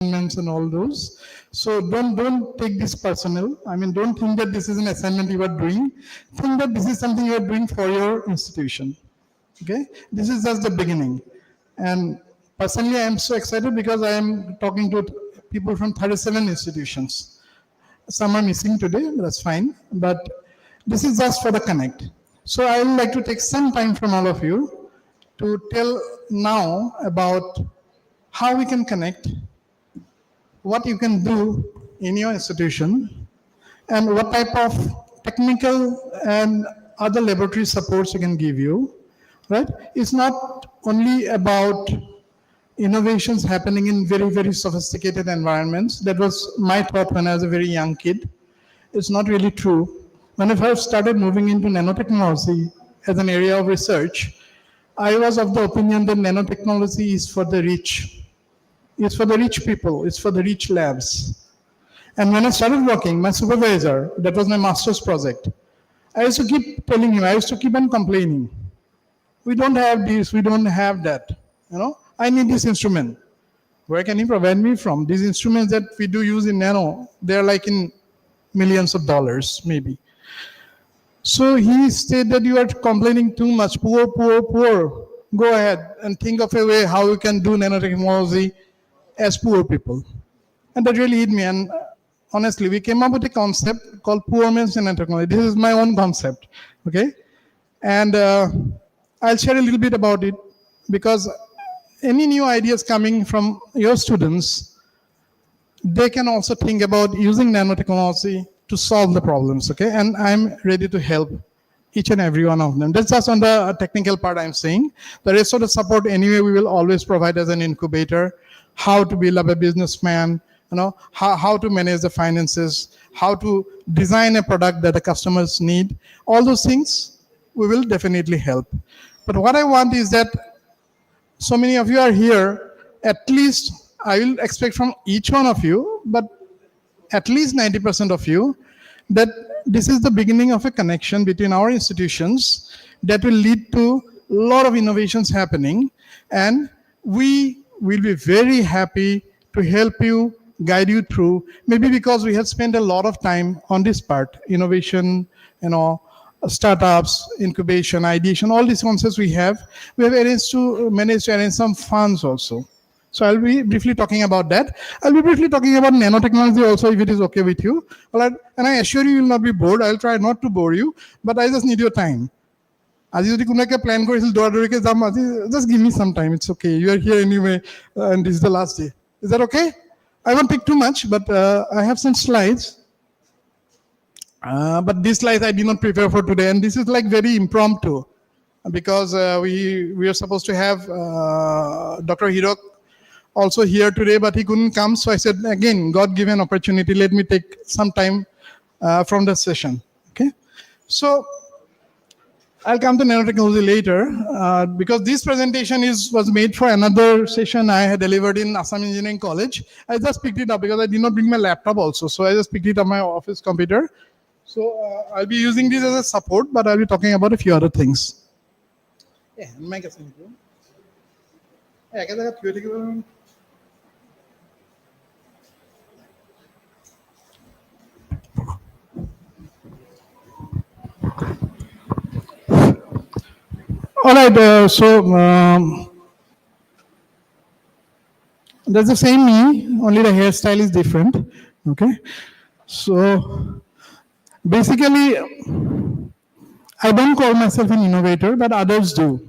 and all those. So don't take this personal. I mean, don't think that this is an assignment you are doing. Think that this is something you are doing for your institution. Okay, this is just the beginning. And personally, I am so excited because I am talking to people from 37 institutions. Some are missing today, but that's fine. But this is just for the connect. So I would like to take some time from all of you to tell now about how we can connect, what you can do in your institution, and what type of technical and other laboratory supports we can give you, right? It's not only about innovations happening in very, very sophisticated environments. That was my thought when I was a very young kid. It's not really true. When I first started moving into nanotechnology as an area of research, I was of the opinion that nanotechnology is for the rich. It's for the rich people. It's for the rich labs. And when I started working, my supervisor, that was my master's project, I used to keep telling him, I used to keep on complaining. We don't have this, we don't have that. You know, I need this instrument. Where can he provide me from? These instruments that we do use in nano, they're like in millions of dollars, maybe. So he said that you are complaining too much, poor, poor, poor. Go ahead and think of a way how you can do nanotechnology as poor people. And that really hit me. And honestly, we came up with a concept called poor man's nanotechnology. This is my own concept, okay? And I'll share a little bit about it because any new ideas coming from your students, they can also think about using nanotechnology to solve the problems, okay? And I'm ready to help each and every one of them. That's just on the technical part I'm saying. The rest of the support anyway, we will always provide as an incubator, how to build up a businessman, you know, how to manage the finances, how to design a product that the customers need. All those things we will definitely help. But what I want is that so many of you are here, at least I will expect from each one of you, but at least 90% of you, that this is the beginning of a connection between our institutions that will lead to a lot of innovations happening. And we will be very happy to help you, guide you through, maybe because we have spent a lot of time on this part, innovation, you know, startups, incubation, ideation, all these concepts we have managed to arrange some funds also. So I'll be briefly talking about that. I'll be briefly talking about nanotechnology also, if it is okay with you. And I assure you will not be bored. I'll try not to bore you, but I just need your time. Just give me some time. It's okay. You are here anyway, and this is the last day. Is that okay? I won't take too much, but I have some slides. But these slides I did not prepare for today, and this is like very impromptu because we are supposed to have Dr. Hirok also here today, but he couldn't come. So I said, again, God gave an opportunity. Let me take some time from the session. Okay. So I'll come to nanotechnology later because this presentation was made for another session I had delivered in Assam Engineering College. I just picked it up because I did not bring my laptop also. So I just picked it up on my office computer. So I'll be using this as a support, but I'll be talking about a few other things. Yeah, all right, that's the same me, only the hairstyle is different. Okay, so basically, I don't call myself an innovator, but others do,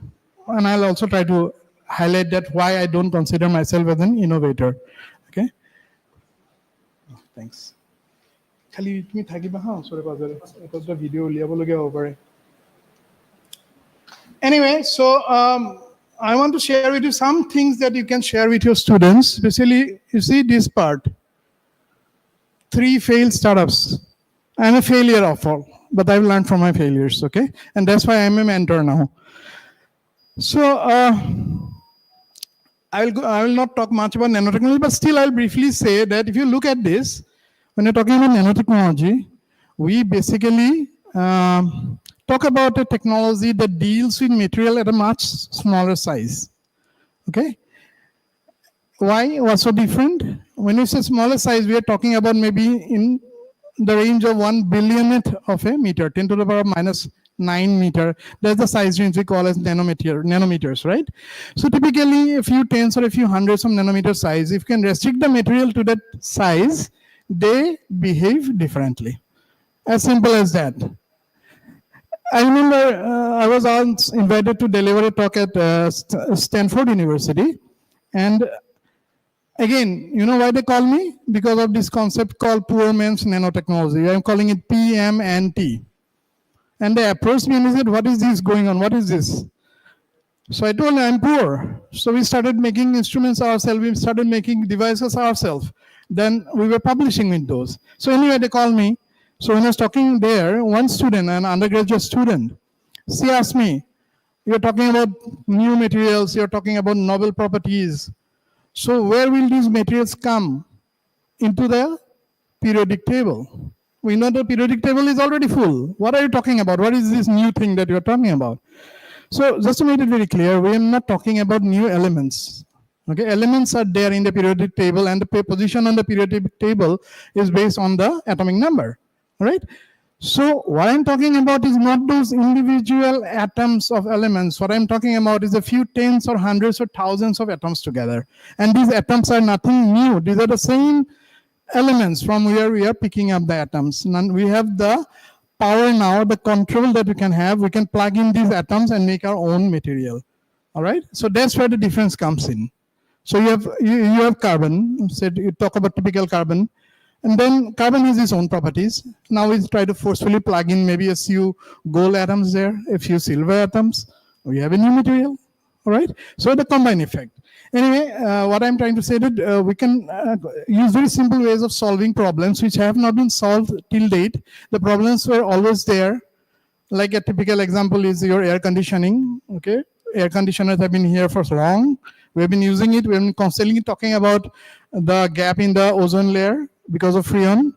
and I'll also try to highlight that why I don't consider myself as an innovator. Okay. Oh, thanks. Khali tumi thakiba ha sore bazare ekota video uliabo logia hobo pare. Anyway, so I want to share with you some things that you can share with your students. Especially, you see this part. 3 failed startups. I'm a failure of all, but I've learned from my failures, okay? And that's why I'm a mentor now. So I will not talk much about nanotechnology, but still I'll briefly say that if you look at this, when you're talking about nanotechnology, we basically talk about a technology that deals with material at a much smaller size. Okay? Why? What's so different? When you say smaller size, we are talking about maybe in the range of 1 billionth of a meter, 10 to the power minus 9 meter. That's the size range we call as nanometers, right? So typically a few tens or a few hundreds of nanometer size, if you can restrict the material to that size, they behave differently. As simple as that. I remember I was once invited to deliver a talk at Stanford University, and again, you know why they call me? Because of this concept called poor man's nanotechnology. I'm calling it PMNT. And they approached me and said, what is this going on? What is this? So I told them, I'm poor. So we started making instruments ourselves. We started making devices ourselves. Then we were publishing with those. So anyway, they called me. So when I was talking there, one student, an undergraduate student, she asked me, you're talking about new materials, you're talking about novel properties. So where will these materials come? Into the periodic table. We know the periodic table is already full. What are you talking about? What is this new thing that you're talking about? So just to make it very clear, we are not talking about new elements. Okay, elements are there in the periodic table, and the position on the periodic table is based on the atomic number. All right? So what I'm talking about is not those individual atoms of elements. What I'm talking about is a few tens or hundreds or thousands of atoms together. And these atoms are nothing new. These are the same elements from where we are picking up the atoms. And we have the power now, the control that we can have. We can plug in these atoms and make our own material. All right? So that's where the difference comes in. So you have carbon. Said you talk about typical carbon. And then carbon has its own properties. Now we try to forcefully plug in maybe a few gold atoms there, a few silver atoms. We have a new material. All right? So the combined effect. Anyway, what I'm trying to say that we can use very simple ways of solving problems which have not been solved till date. The problems were always there. Like a typical example is your air conditioning. Okay, air conditioners have been here for so long. We have been using it. We have been constantly talking about the gap in the ozone layer because of freon,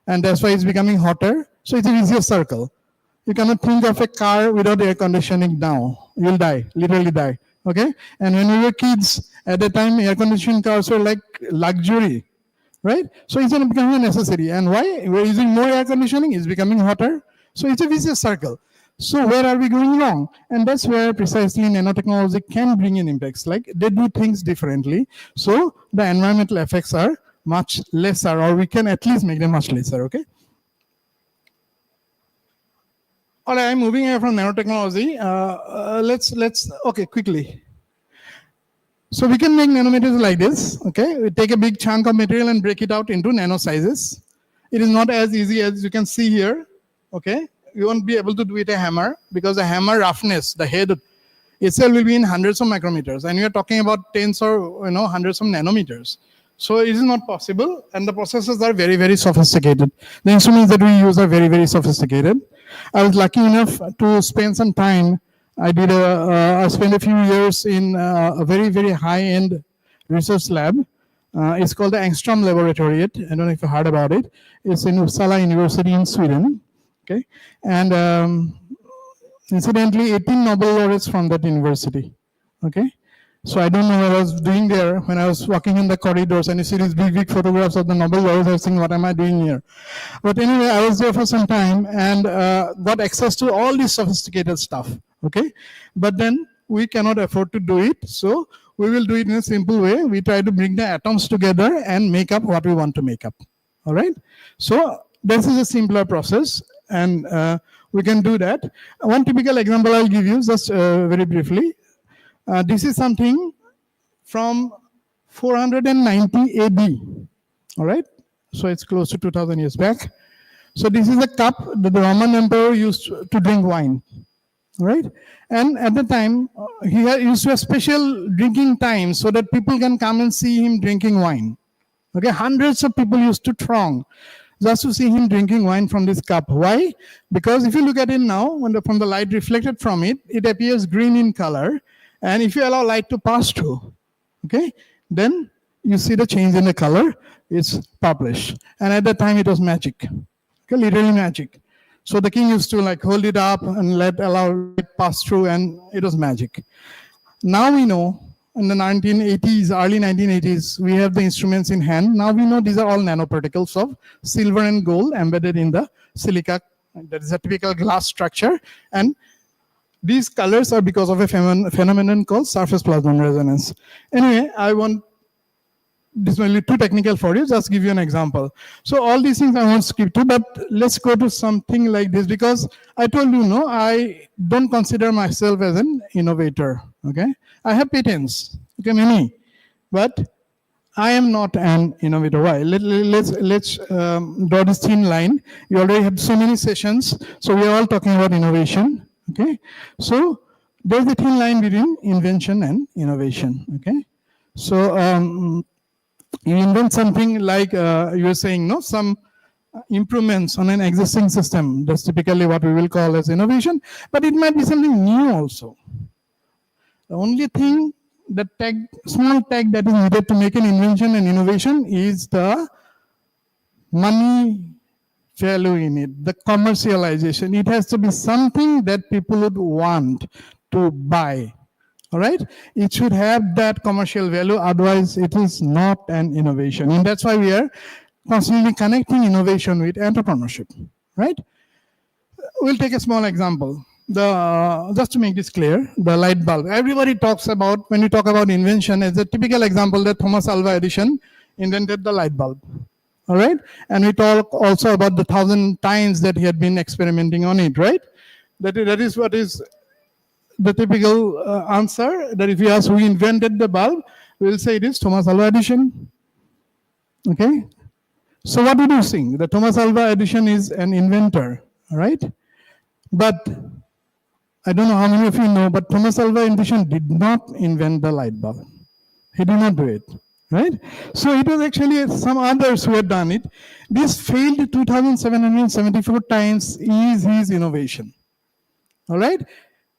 and that's why it's becoming hotter. So it's a vicious circle. You cannot think of a car without air conditioning now. You'll die, literally die. Okay, and when we were kids, at the time, air conditioned cars were like luxury, right? So it's becoming necessary. And why? We're using more air conditioning, it's becoming hotter. So it's a vicious circle. So where are we going wrong? And that's where precisely nanotechnology can bring in impacts. Like they do things differently. So the environmental effects are much lesser, or we can at least make them much lesser, okay? All right, I'm moving here from nanotechnology. Okay, quickly. So we can make nanometers like this, okay? We take a big chunk of material and break it out into nano sizes. It is not as easy as you can see here, okay? You won't be able to do it a hammer because the hammer roughness, the head itself will be in hundreds of micrometers, and we are talking about tens or hundreds of nanometers. So it is not possible, and the processes are very, very sophisticated. The instruments that we use are very, very sophisticated. I was lucky enough to spend some time. I spent a few years in a very, very high-end research lab. It's called the Angstrom Laboratory. I don't know if you heard about it. It's in Uppsala University in Sweden. Okay, and incidentally, 18 Nobel laureates from that university. Okay, so I don't know what I was doing there when I was walking in the corridors and you see these big, big photographs of the Nobel laureates. I was thinking, what am I doing here? But anyway, I was there for some time and got access to all this sophisticated stuff. Okay, but then we cannot afford to do it, so we will do it in a simple way. We try to bring the atoms together and make up what we want to make up. All right, so this is a simpler process, and we can do that. One typical example I'll give you just very briefly. This is something from 490 AD. All right, so it's close to 2000 years back. So this is a cup that the Roman emperor used to drink wine. All right, and at the time he used to have special drinking time so that people can come and see him drinking wine. Okay, hundreds of people used to throng just to see him drinking wine from this cup. Why? Because if you look at it now, from the light reflected from it, it appears green in color. And if you allow light to pass through, okay, then you see the change in the color. It's purplish. And at that time, it was magic. Okay, literally magic. So the king used to like hold it up and allow light pass through, and it was magic. Now we know in the 1980s, early 1980s, we have the instruments in hand. Now we know these are all nanoparticles of silver and gold embedded in the silica. That is a typical glass structure. And these colors are because of a phenomenon called surface plasmon resonance. Anyway, this may be too technical for you, just give you an example. So all these things I won't skip to, but let's go to something like this, because I told you, no, I don't consider myself as an innovator, okay? I have patents, okay, many, but I am not an innovator. Why? Let's draw this thin line. You already have so many sessions, so we are all talking about innovation, okay? So there's a thin line between invention and innovation, okay? So you invent something like you were saying, no, some improvements on an existing system. That's typically what we will call as innovation, but it might be something new also. The only thing, the small tag that is needed to make an invention and innovation is the money value in it, the commercialization. It has to be something that people would want to buy. All right, it should have that commercial value, otherwise it is not an innovation. And that's why we are constantly connecting innovation with entrepreneurship, right? We'll take a small example. Just to make this clear, the light bulb. Everybody talks about, when you talk about invention, as a typical example that Thomas Alva Edison invented the light bulb. All right, and we talk also about the 1,000 times that he had been experimenting on it, right? That is what is the typical answer, that if you ask who invented the bulb, we'll say it is Thomas Alva Edison. Okay? So what do you think? The Thomas Alva Edison is an inventor, right? But I don't know how many of you know, but Thomas Alva Edison did not invent the light bulb. He did not do it, right? So it was actually some others who had done it. This failed 2,774 times is his innovation. All right?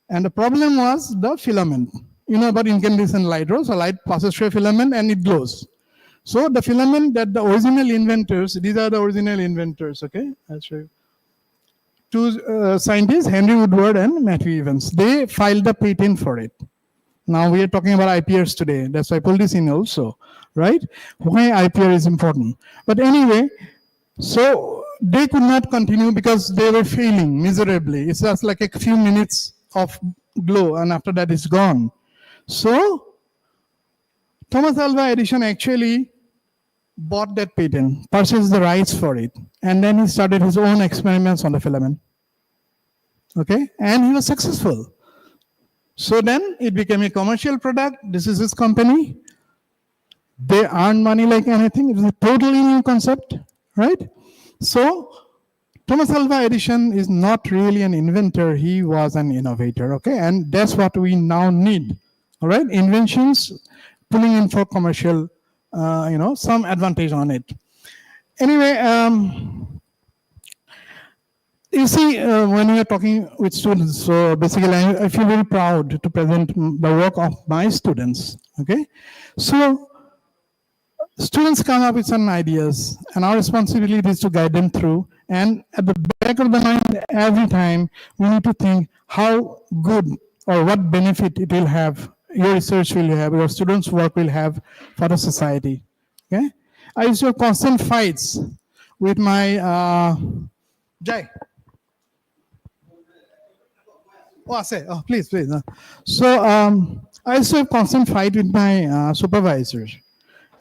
And the problem was the filament. You know about incandescent light, right? So light passes through a filament and it glows. So the filament that the original inventors, these are the original inventors, okay? I'll show you. Two scientists, Henry Woodward and Matthew Evans, they filed the patent for it. Now we are talking about IPRs today. That's why I pulled this in also, right? Why IPR is important. But anyway, so they could not continue because they were failing miserably. It's just like a few minutes of glow, and after that it's gone. So Thomas Alva Edison actually bought that patent, purchased the rights for it, and then he started his own experiments on the filament. Okay, and he was successful. So then it became a commercial product. This is his company. They earn money like anything. It was a totally new concept, right? So Thomas Alva Edison is not really an inventor, he was an innovator, okay? And that's what we now need, all right? Inventions pulling in for commercial, some advantage on it. Anyway, you see, when we are talking with students, so basically I feel very proud to present the work of my students, okay? So students come up with some ideas, and our responsibility is to guide them through. And at the back of the mind, every time, we need to think how good or what benefit it will have, your research will have, your students' work will have for the society. Okay? I used to have constant fights with my Jai. Please. So I used to have constant fight with my supervisors.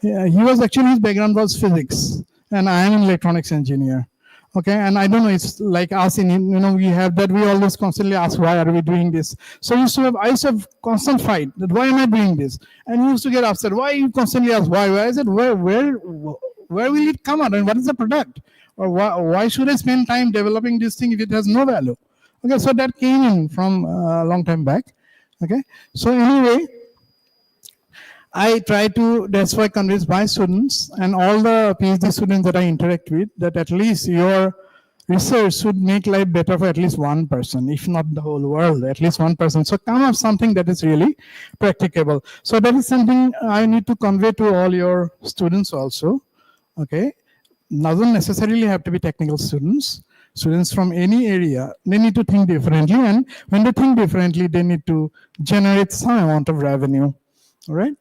He was actually, his background was physics, and I am an electronics engineer. Okay, and I don't know, it's like us in, we have that, we always constantly ask, why are we doing this? So I used to have constant fight, that why am I doing this? And he used to get upset, why you constantly ask, why? I said, where will it come out, and what is the product? Or why should I spend time developing this thing if it has no value? Okay, so that came in from a long time back. Okay, so anyway, I try to, that's why I convince my students and all the PhD students that I interact with, that at least your research should make life better for at least one person, if not the whole world, at least one person. So come up something that is really practicable. So that is something I need to convey to all your students also. Okay, doesn't necessarily have to be technical students. Students from any area, they need to think differently, and when they think differently, they need to generate some amount of revenue. All right.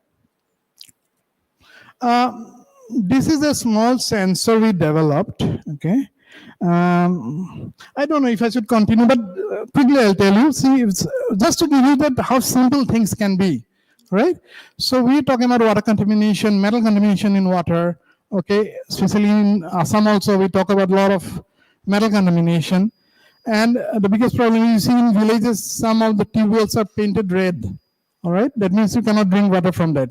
This is a small sensor we developed. Okay. I don't know if I should continue, but quickly I'll tell you. See, it's just to give you that how simple things can be, right? So we're talking about water contamination, metal contamination in water. Okay, especially in Assam also we talk about a lot of metal contamination. And the biggest problem you see in villages, some of the tube wells are painted red. All right, that means you cannot drink water from that.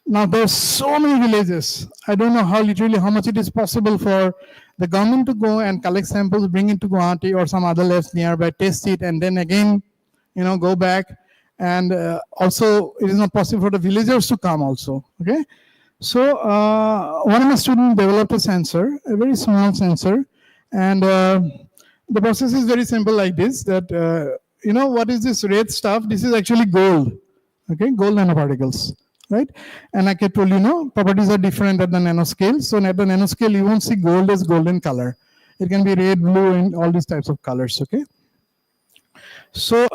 Now there's so many villages. I don't know how literally how much it is possible for the government to go and collect samples, bring it to Guwahati or some other labs nearby, test it, and then again, go back. And also, it is not possible for the villagers to come also. Okay, so one of my students developed a sensor, a very small sensor, and the process is very simple like this. That what is this red stuff? This is actually gold. Okay, gold nanoparticles. Right? And like I told you, properties are different at the nanoscale. So at the nanoscale, you won't see gold as golden color. It can be red, blue, and all these types of colors. Okay. So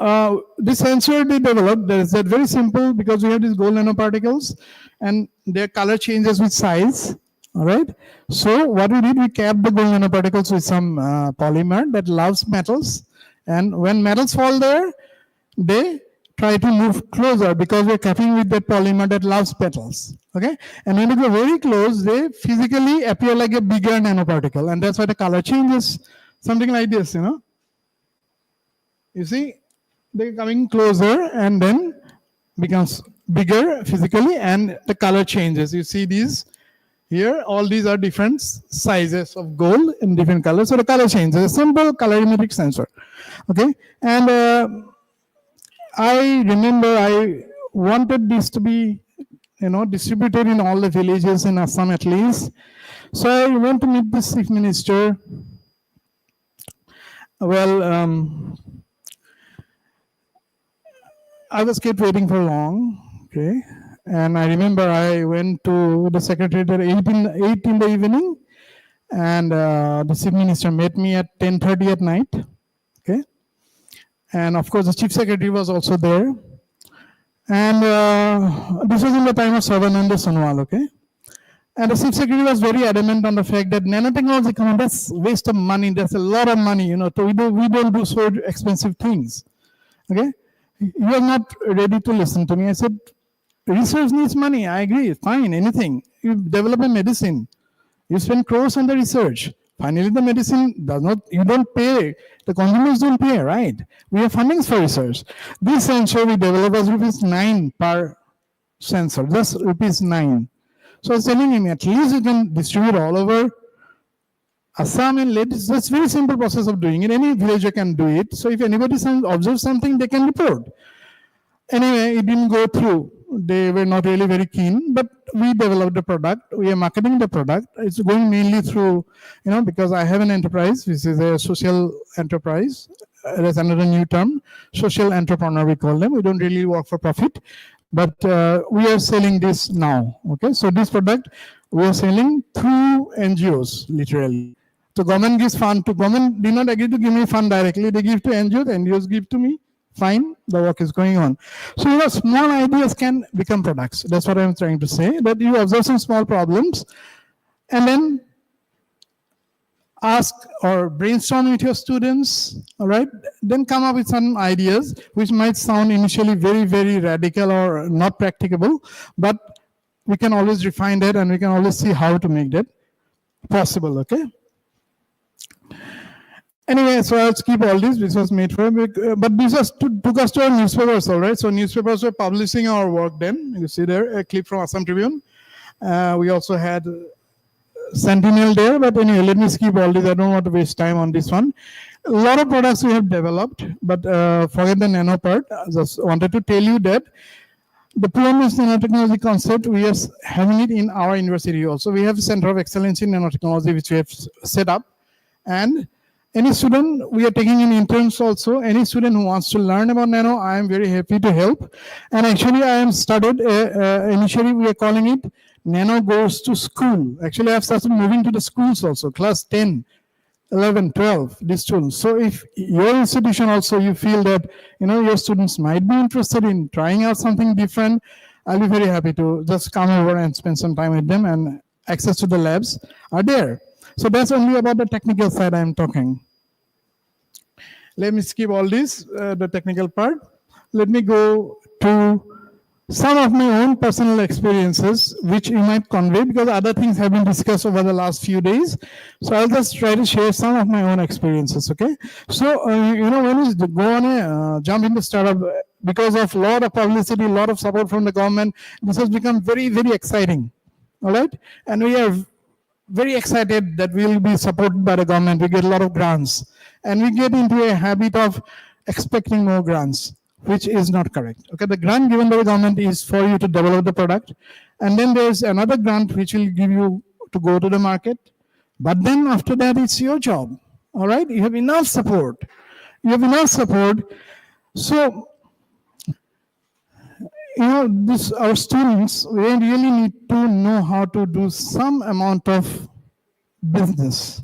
this sensor they developed, is that very simple because we have these gold nanoparticles, and their color changes with size. All right. So what we did, we capped the gold nanoparticles with some polymer that loves metals, and when metals fall there, they try to move closer because we're capping with that polymer that loves petals. Okay, and when they go very close, they physically appear like a bigger nanoparticle, and that's why the color changes. Something like this, You see, they're coming closer and then becomes bigger physically, and the color changes. You see these here, all these are different sizes of gold in different colors, so the color changes. A simple colorimetric sensor. Okay, and I remember I wanted this to be, distributed in all the villages in Assam at least. So I went to meet the chief minister. Well, I was kept waiting for long. Okay, and I remember I went to the secretariat at 8 in the evening, and the chief minister met me at 10:30 at night. Okay. And of course, the chief secretary was also there. And this was in the time of Sarvananda Sonowal, okay? And the chief secretary was very adamant on the fact that nanotechnology, that's waste of money. That's a lot of money, So we don't do so expensive things, okay? You are not ready to listen to me. I said, research needs money. I agree, fine, anything. You develop a medicine. You spend crores on the research. Finally, the medicine does not, you don't pay, the consumers don't pay, right? We have fundings for research. This sensor we developed was ₹9 per sensor, just ₹9. So I was telling him, at least you can distribute all over Assam and ladies. That's very simple process of doing it. Any villager can do it. So if anybody observes something, they can report. Anyway, it didn't go through. They were not really very keen, but we developed the product. We are marketing the product. It's going mainly through, because I have an enterprise, which is a social enterprise. There's another new term, social entrepreneur, we call them. We don't really work for profit, but we are selling this now. Okay, so this product we are selling through NGOs, literally. So government gives fund to government. Did not agree to give me fund directly. They give to NGOs. NGOs give to me. Fine, the work is going on. So small ideas can become products. That's what I'm trying to say. That you observe some small problems, and then ask or brainstorm with your students. All right, then come up with some ideas which might sound initially very, very radical or not practicable, but we can always refine that, and we can always see how to make that possible. Okay. Anyway, so I'll skip all this. This was made for, but this was took us to our newspapers, all right? So newspapers were publishing our work then. You see there, a clip from Assam Tribune. We also had Sentinel there, but anyway, let me skip all this. I don't want to waste time on this one. A lot of products we have developed, but forget the nano part. I just wanted to tell you that the pure-mesh nanotechnology concept, we are having it in our university also. We have a Center of Excellence in Nanotechnology, which we have set up. And any student, we are taking in interns also. Any student who wants to learn about nano, I am very happy to help. And actually, I am started, initially we are calling it Nano Goes to School. Actually, I have started moving to the schools also, class 10, 11, 12, these students. So if your institution also, you feel that, your students might be interested in trying out something different, I'll be very happy to just come over and spend some time with them, and access to the labs are there. So that's only about the technical side I'm talking. Let me skip all this, the technical part. Let me go to some of my own personal experiences, which you might convey because other things have been discussed over the last few days. So I'll just try to share some of my own experiences, okay? So, when you go on a jump into startup, because of a lot of publicity, a lot of support from the government, this has become very, very exciting, all right? And we are very excited that we will be supported by the government. We get a lot of grants. And we get into a habit of expecting more grants, which is not correct. Okay, the grant given by the government is for you to develop the product. And then there's another grant which will give you to go to the market. But then after that, it's your job. All right, you have enough support. You have enough support. So, our students, they really need to know how to do some amount of business.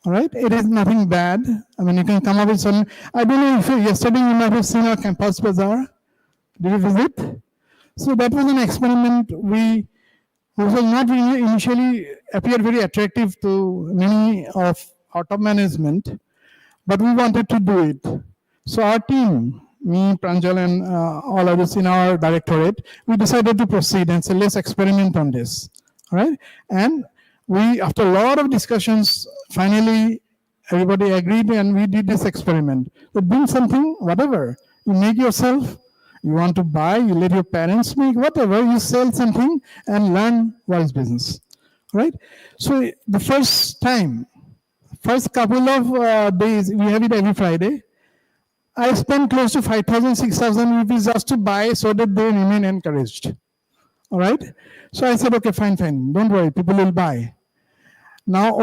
All right, it is nothing bad. I mean, you can come up with some. I don't know if yesterday you might have seen our campus bazaar. Did you visit? So that was an experiment which was not really initially appeared very attractive to many of our top management, but we wanted to do it. So our team, me, Pranjal, and all others in our directorate, we decided to proceed and say, let's experiment on this. All right, and we, after a lot of discussions, finally everybody agreed and we did this experiment. But do something, whatever. You make yourself, you want to buy, you let your parents make, whatever, you sell something and learn what is business. Right? So the first couple of days, we have it every Friday. I spent close to 5,000, 6,000 rupees just to buy so that they remain encouraged. All right? So I said, okay, fine, don't worry, people will buy. Now,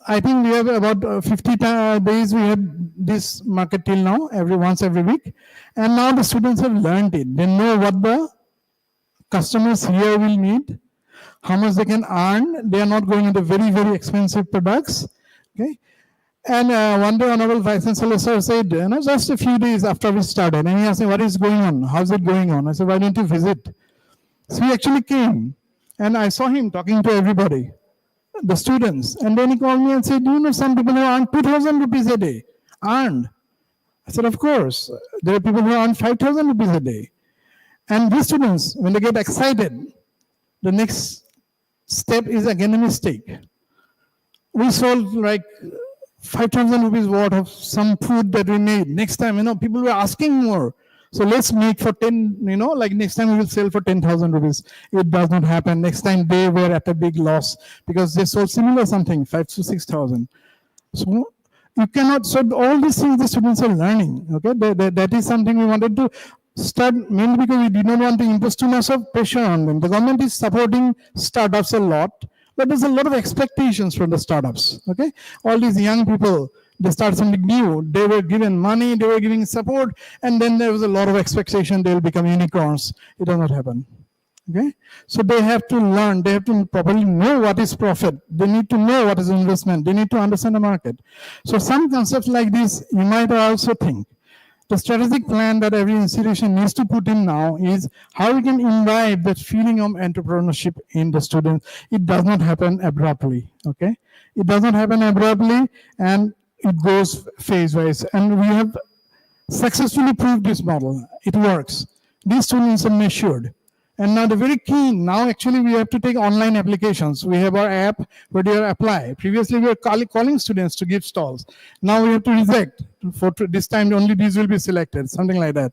I think we have about 50 days we had this market till now, once every week. And now the students have learned it. They know what the customers here will need, how much they can earn. They are not going into very, very expensive products. Okay. And one day, Honorable Vice Chancellor Sir said, just a few days after we started, and he asked me, what is going on? How's it going on? I said, why don't you visit? So he actually came, and I saw him talking to everybody, the students. And then he called me and said, do you know some people who earn 2,000 rupees a day? Earned. I said, of course. There are people who earn 5,000 rupees a day. And these students, when they get excited, the next step is again a mistake. We sold like 5,000 rupees worth of some food that we made. Next time, people were asking more. So let's make for 10, like next time we will sell for 10,000 rupees. It does not happen. Next time they were at a big loss because they sold similar something, 5,000 to 6,000. So you cannot, so all these things the students are learning. Okay, that is something we wanted to start, mainly because we did not want to impose too much of pressure on them. The government is supporting startups a lot, but there's a lot of expectations from the startups. Okay, all these young people, they start something new. They were given money, they were giving support, and then there was a lot of expectation they will become unicorns. It does not happen. Okay, so they have to learn. They have to properly know what is profit. They need to know what is investment. They need to understand the market. So some concepts like this, you might also think. The strategic plan that every institution needs to put in now is how we can imbibe that feeling of entrepreneurship in the students. It does not happen abruptly. Okay, it does not happen abruptly, and it goes phase-wise. And we have successfully proved this model. It works. These students are matured. And now they're very keen. Now actually we have to take online applications. We have our app where they apply. Previously we were calling students to give stalls. Now we have to reject. For this time only these will be selected, something like that.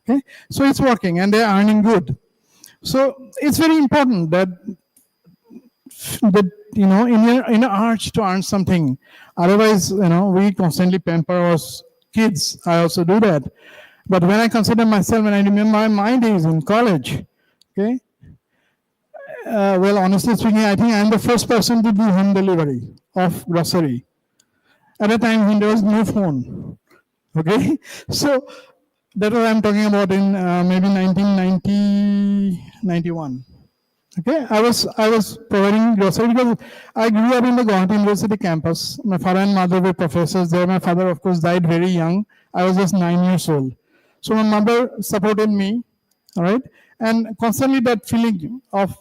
Okay, so it's working and they're earning good. So it's very important that in an urge to earn something. Otherwise, we constantly pamper our kids. I also do that. But when I consider myself, when I remember my days in college, okay, well, honestly speaking, I think I'm the first person to do home delivery of grocery at a time when there was no phone. Okay, so that's what I'm talking about in maybe 1990, 91. Okay, I was providing grocery because I grew up in the Guwahati University campus. My father and mother were professors there. My father, of course, died very young. I was just 9 years old. So my mother supported me all right? And constantly that feeling of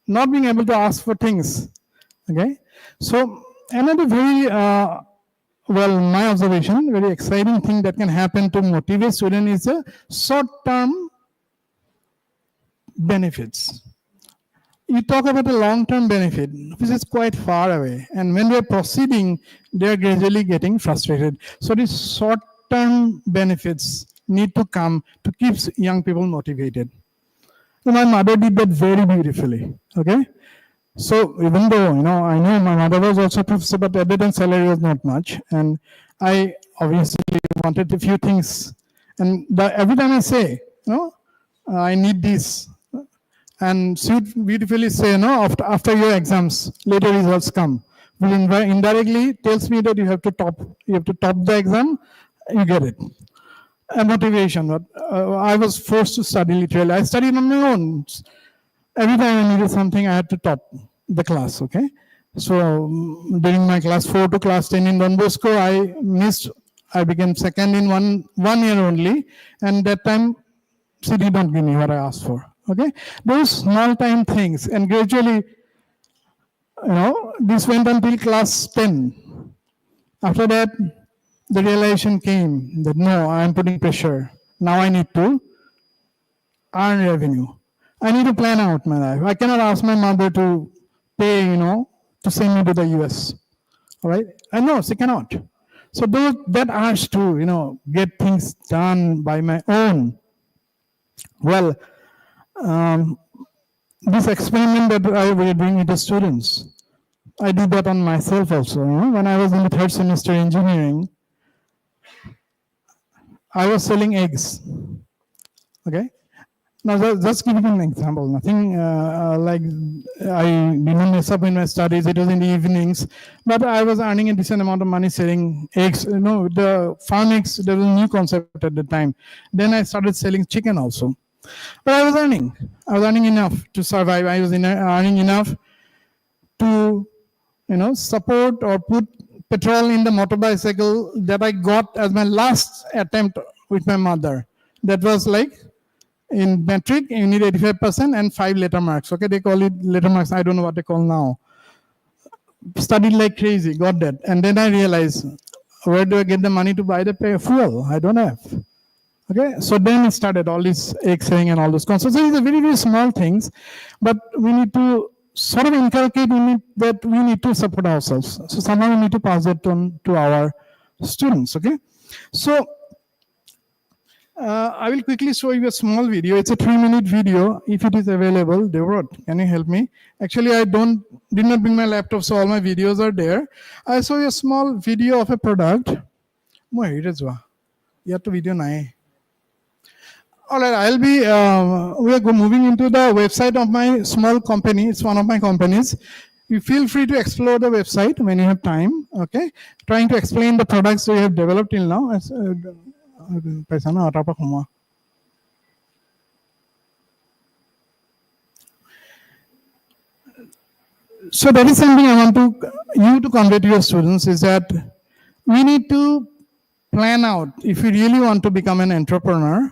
not being able to ask for things, okay? So another very, well, my observation, very exciting thing that can happen to motivate student is a short-term benefits. You talk about a long-term benefit, which is quite far away. And when they're proceeding, they're gradually getting frustrated. So these short-term benefits need to come to keep young people motivated. And my mother did that very beautifully, okay? So even though, I know my mother was also a professor, but at the time salary was not much. And I obviously wanted a few things. And every time I say, I need this, and she would beautifully say, after your exams, later results come. Will indirectly tells me that you have to top the exam, you get it. A motivation. But I was forced to study literally. I studied on my own. Every time I needed something, I had to top the class, okay? So during my class 4 to class 10 in Don Bosco, I became second in one year only. And that time, she did not give me what I asked for. Okay, those small time things, and gradually, this went until class 10. After that, the realization came that no, I am putting pressure. Now I need to earn revenue. I need to plan out my life. I cannot ask my mother to pay, to send me to the US. All right, I know she cannot. So that urge to, get things done by my own. Well. This experiment that I was doing with the students, I did that on myself also. When I was in the third semester engineering, I was selling eggs. Okay. Now, just giving an example. Nothing like I didn't mess up in my studies. It was in the evenings, but I was earning a decent amount of money selling eggs. The farm eggs. There was a new concept at the time. Then I started selling chicken also. But I was earning enough to survive. I was earning enough to, support or put petrol in the motorbicycle that I got as my last attempt with my mother. That was like, in metric, you need 85% and 5 letter marks. Okay, they call it letter marks. I don't know what they call now. Studied like crazy, got that. And then I realized, where do I get the money to buy the fuel? I don't have. Okay, so then it started all this egg selling and all those concepts. So these are very, very small things, but we need to sort of inculcate in it that we need to support ourselves. So somehow we need to pass that on to our students. Okay, so I will quickly show you a small video. It's a 3-minute video. If it is available, Devrod, can you help me? Actually, I did not bring my laptop, so all my videos are there. I saw a small video of a product. Here is video. All right, we are moving into the website of my small company. It's one of my companies. You feel free to explore the website when you have time. Okay, trying to explain the products we have developed till now. So that is something I want you to convey to your students, is that we need to plan out. If we really want to become an entrepreneur,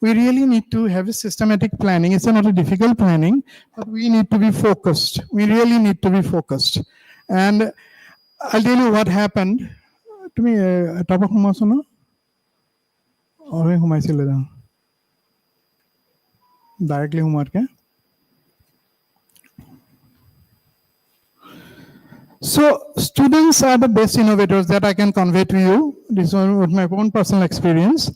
we really need to have a systematic planning. It's not a difficult planning, but we need to be focused. We really need to be focused. And I'll tell you what happened to me. Directly homework. So students are the best innovators that I can convey to you. This one with my own personal experience.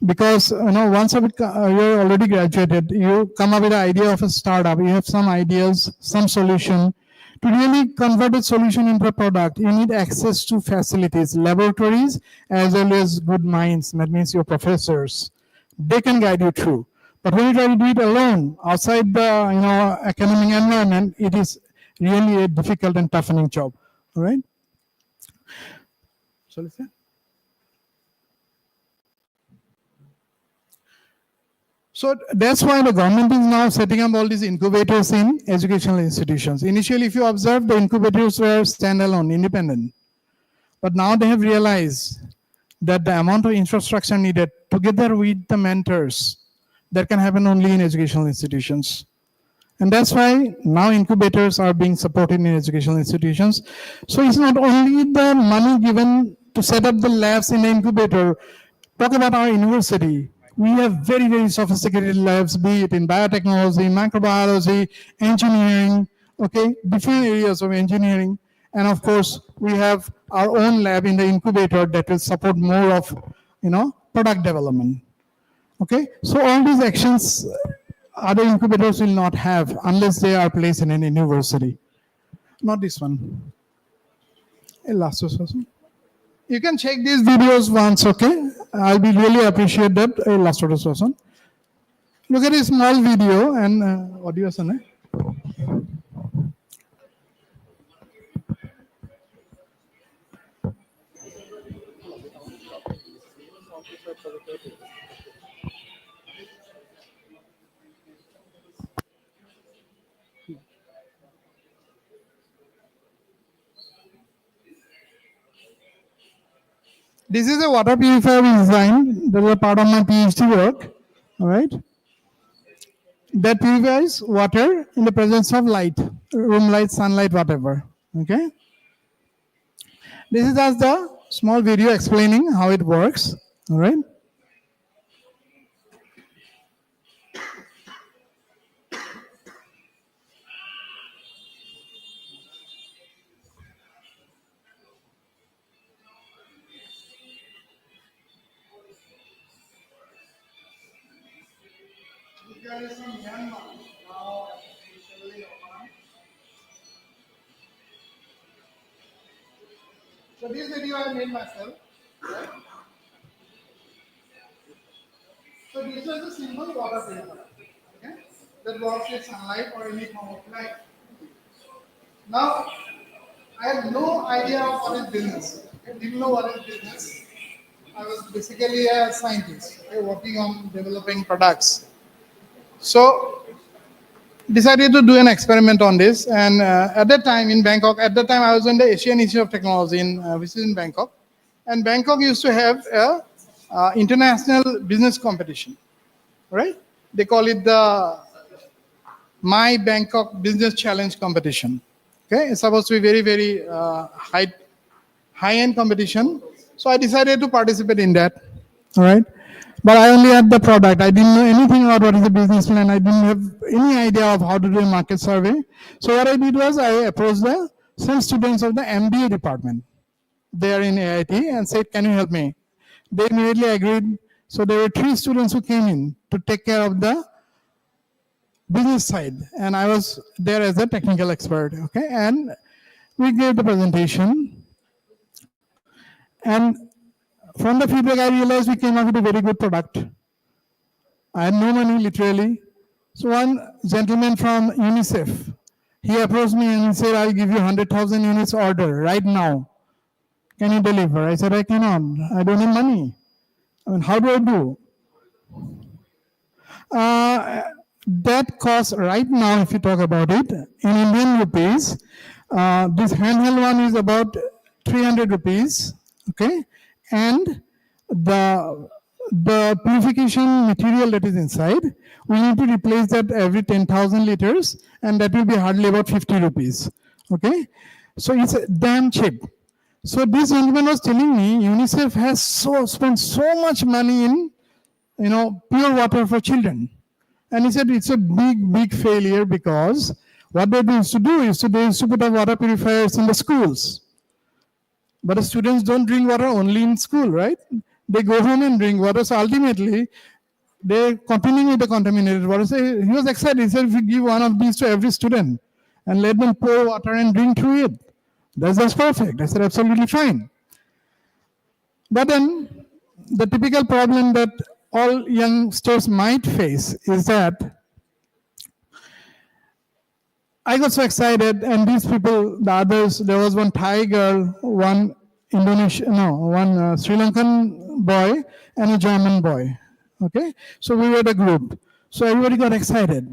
Because once you're already graduated, you come up with the idea of a startup. You have some ideas, some solution. To really convert a solution into a product, you need access to facilities, laboratories, as well as good minds. That means your professors. They can guide you through. But when you try to do it alone, outside the academic environment, it is really a difficult and toughening job. All right. So let's see. So that's why the government is now setting up all these incubators in educational institutions. Initially, if you observe, the incubators were standalone, independent. But now they have realized that the amount of infrastructure needed, together with the mentors, that can happen only in educational institutions. And that's why now incubators are being supported in educational institutions. So it's not only the money given to set up the labs in the incubator. Talk about our university. We have very, very sophisticated labs, be it in biotechnology, microbiology, engineering, okay, different areas of engineering. And of course, we have our own lab in the incubator that will support more of, product development. Okay, so all these actions other incubators will not have unless they are placed in an university. Not this one. Last one. You can check these videos once, okay? I'll be really appreciate that. Last one. Look at a small video and audio, son. This is a water purifier we designed. That is a part of my PhD work. All right. That purifies water in the presence of light, room light, sunlight, whatever. Okay. This is just the small video explaining how it works. All right. So this video I made myself. Right? So this was a simple water purifier, okay, that works with sunlight or any form of light. Now, I had no idea of what is business. I didn't know what is business. I was basically a scientist, okay, working on developing products. So, decided to do an experiment on this. And at that time in Bangkok, at that time I was in the Asian Institute of Technology, which is in Bangkok. And Bangkok used to have a international business competition, right? They call it the My Bangkok Business Challenge competition. Okay, it's supposed to be very, very high-end competition. So I decided to participate in that. All right, but I only had the product. I didn't know anything about what is the business plan. I didn't have any idea of how to do a market survey. So what I did was I approached some students of the MBA department there in AIT and said, "Can you help me?" They immediately agreed. So there were 3 students who came in to take care of the business side, and I was there as a technical expert. Okay, and we gave the presentation, and from the feedback I realized we came up with a very good product. I had no money, literally. So one gentleman from UNICEF, he approached me and he said, "I'll give you 100,000 units order right now. Can you deliver?" I said, "I cannot. I don't have money. I mean, how do I do?" That cost right now, if you talk about it, in Indian rupees, this handheld one is about 300 rupees, okay? And the purification material that is inside, we need to replace that every 10,000 liters, and that will be hardly about 50 rupees, okay? So it's damn cheap. So this gentleman was telling me UNICEF has spent so much money in, pure water for children. And he said it's a big, big failure because what they used to do is they used to put up water purifiers in the schools. But the students don't drink water only in school, right? They go home and drink water. So ultimately, they're continuing with the contaminated water. So he was excited. He said, if you give one of these to every student and let them pour water and drink through it, that's perfect. I said, absolutely fine. But then the typical problem that all youngsters might face is that I got so excited, and these people, the others, there was one Thai girl, one Sri Lankan boy, and a German boy. Okay, so we were the group. So everybody got excited.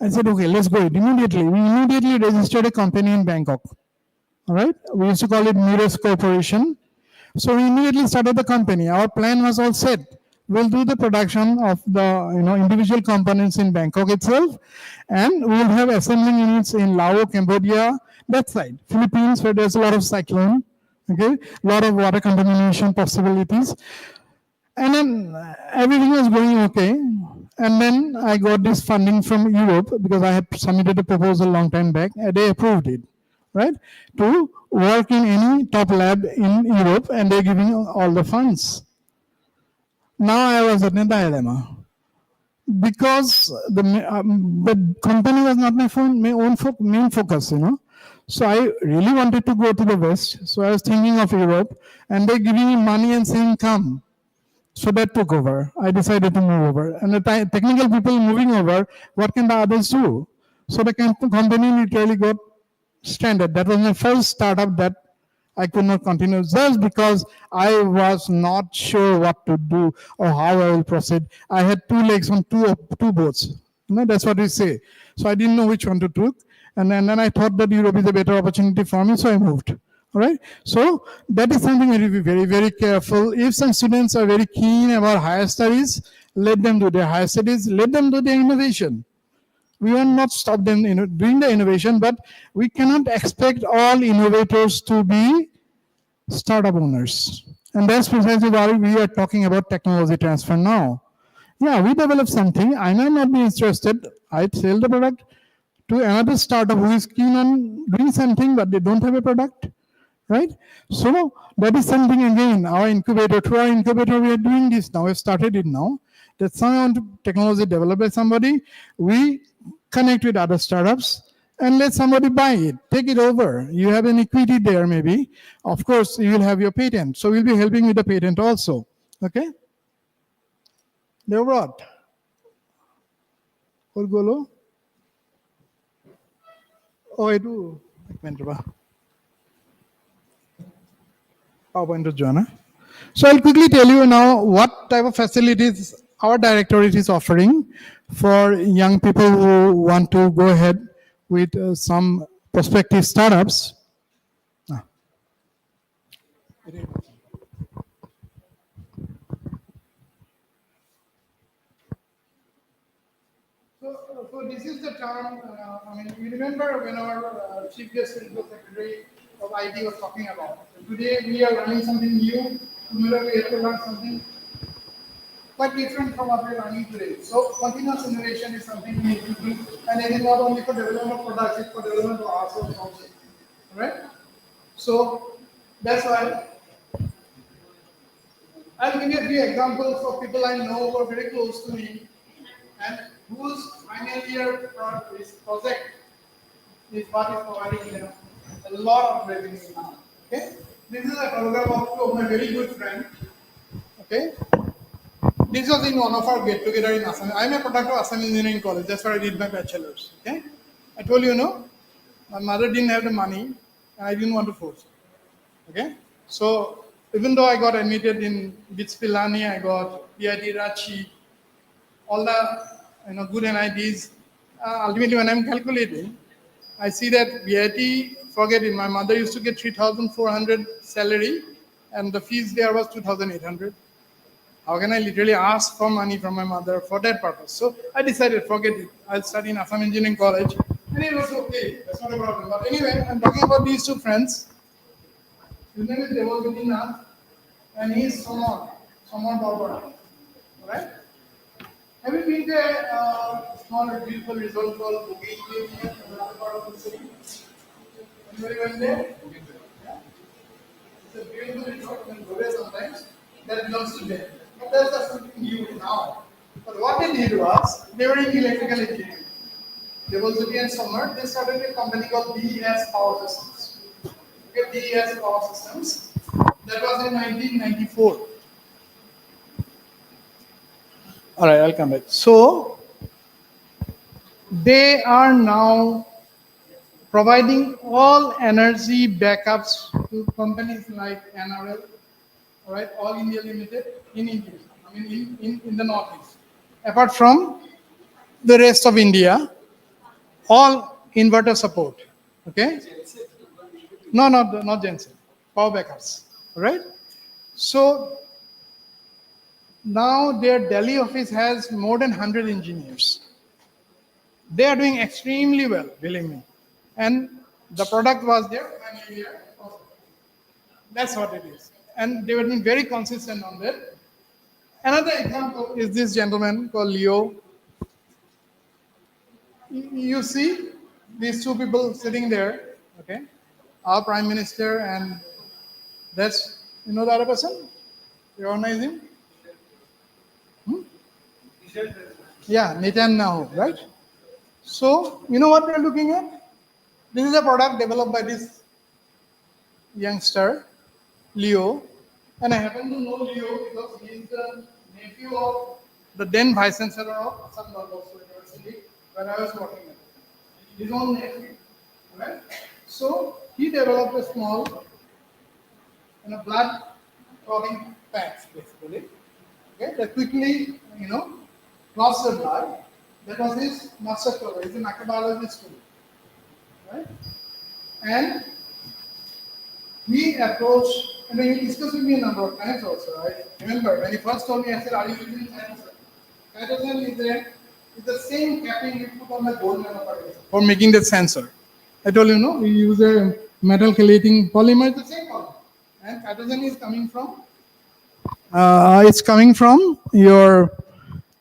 I said, okay, let's go immediately. We immediately registered a company in Bangkok. All right, we used to call it Mirrors Corporation. So we immediately started the company. Our plan was all set. will do the production of the individual components in Bangkok itself, and we will have assembling units in Laos, Cambodia, that side, Philippines, where there's a lot of cyclone, okay, a lot of water contamination possibilities, and then everything was going okay. And then I got this funding from Europe because I had submitted a proposal long time back, and they approved it, right? To work in any top lab in Europe, and they're giving all the funds. Now I was at a dilemma because the company was not my main focus, So I really wanted to go to the West. So I was thinking of Europe, and they're giving me money and saying, come. So that took over. I decided to move over. And the technical people moving over, what can the others do? So the company literally got stranded. That was my first startup that I could not continue just because I was not sure what to do or how I will proceed. I had two legs on two boats. That's what we say. So I didn't know which one to take. And then I thought that Europe is a better opportunity for me, so I moved. All right. So that is something that you be very, very careful. If some students are very keen about higher studies, let them do their higher studies, let them do their innovation. We will not stop them doing the innovation, but we cannot expect all innovators to be startup owners. And that's precisely why we are talking about technology transfer now. Yeah, we develop something. I might not be interested. I sell the product to another startup who is keen on doing something, but they don't have a product, right? So that is something again, our incubator, through our incubator, we are doing this now. We've started it now. That some technology developed by somebody, we connect with other startups and let somebody buy it, take it over. You have an equity there maybe. Of course, you will have your patent. So we'll be helping with the patent also, okay? Devrat. Golo? Oh, I do. PowerPoint to Joanna. So I'll quickly tell you now what type of facilities our directorate is offering for young people who want to go ahead with some prospective startups. So this is the term, you remember when our Chief Guest Principal Secretary of IT was talking about. So today we are learning something new. Tomorrow we have to learn something quite different from what we are learning today. So continuous innovation is something we need to do, and it is not only for development of products, it's for development of ourselves also. Right? So that's why I'll give you a few examples of people I know who are very close to me and whose final year project is what is providing them a lot of revenue now. Okay? This is a program of two of my very good friends. Okay? This was in one of our get together in Assam. I'm a product of Assam Engineering College. That's where I did my bachelor's. Okay? I told you, my mother didn't have the money and I didn't want to force it. Okay? So even though I got admitted in BITS Pilani, I got PIT Rachi, all the good NITs, ultimately when I'm calculating, I see that BIT, forget it, my mother used to get 3,400 salary and the fees there was 2,800. How can I literally ask for money from my mother for that purpose? So I decided, forget it. I'll study in Assam Engineering College. And it was okay. That's not a problem. But anyway, I'm talking about these two friends. His name is Devolviti and he is Somon Barbara. Alright? Have you been to a small beautiful resort called Bougainville in another part of the city? Anybody went there? Yeah? It's a beautiful resort. You can go there sometimes. That belongs to them. But that's something new now. But what they did was, they were in electrical engineering. Devolviti and Sommer, they started a company called BES Power Systems. Okay, BES Power Systems. That was in 1994. All right, I'll come back. So, they are now providing all energy backups to companies like NRL, all right, All India Limited in India, in the Northeast. Apart from the rest of India, all inverter support, okay? No, not Jensen, power backups, all right? So, Now their Delhi office has more than 100 engineers. They are doing extremely well, believe me. And the product was there. That's what it is. And they were being very consistent on that. Another example is this gentleman called Leo. You see these two people sitting there, okay? Our Prime Minister and that's, you know the other person? You recognize him? Yeah, Netanyahu, right? So, you know what we're looking at? This is a product developed by this youngster, Leo. And I happen to know Leo because he is the nephew of the then Vice Chancellor of Assam University, where I was working at. His own nephew. Right? So, he developed a small blood clotting packs, basically. Okay, that quickly, clots the blood. That was his master cover. He's a microbiologist too. Right? And he approached, and he discussed with me a number of times also. I remember when he first told me, I said, are you using cytosine? Cytosine is the same capping you put on the gold nanoparticle for making the sensor. I told you, no, we use a metal chelating polymer, it's the same polymer. And cytosine is coming from? It's coming from your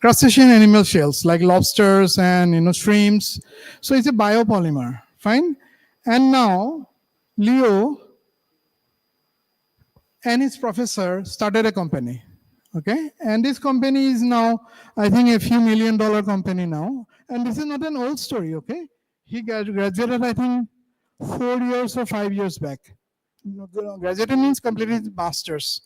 crustacean animal shells like lobsters and shrimps. So it's a biopolymer. Fine. And now Leo and his professor started a company. Okay. And this company is now, I think, a few $1 million company now. And this is not an old story. Okay. He graduated, I think, 4 years or 5 years back. Graduated means completed his master's.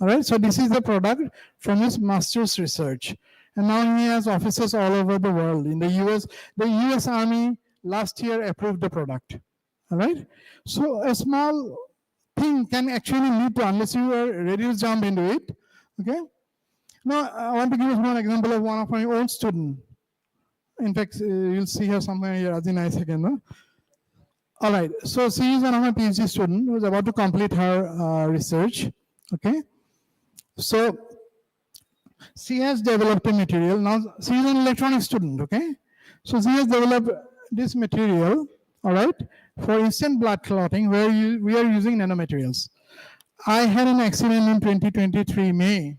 All right, so this is the product from his master's research. And now he has offices all over the world. In the US, the US Army last year approved the product. All right, so a small thing can actually lead to, unless you are ready to jump into it. Okay, now I want to give you one example of one of my own students. In fact, you'll see her somewhere here, Azina second. No? All right, so she is one of my PhD students who is about to complete her research. Okay. So she has developed a material. Now she is an electronics student, okay? So she has developed this material, all right, for instant blood clotting where we are using nanomaterials. I had an accident in 2023 May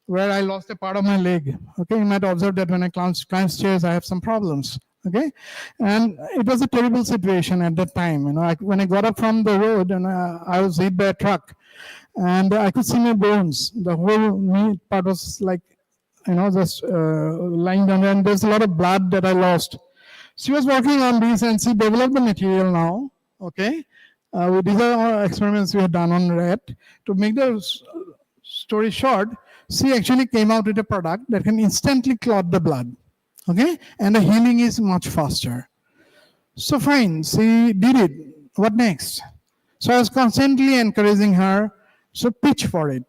where I lost a part of my leg. Okay, you might observe that when I climb stairs, I have some problems. Okay, and it was a terrible situation at that time. When I got up from the road and I was hit by a truck. And I could see my bones. The whole knee part was like, just lying down there. And there's a lot of blood that I lost. She was working on this and she developed the material now. Okay. These are our experiments we have done on rat. To make the story short, she actually came out with a product that can instantly clot the blood. Okay. And the healing is much faster. So fine, she did it. What next? So I was constantly encouraging her. So pitch for it.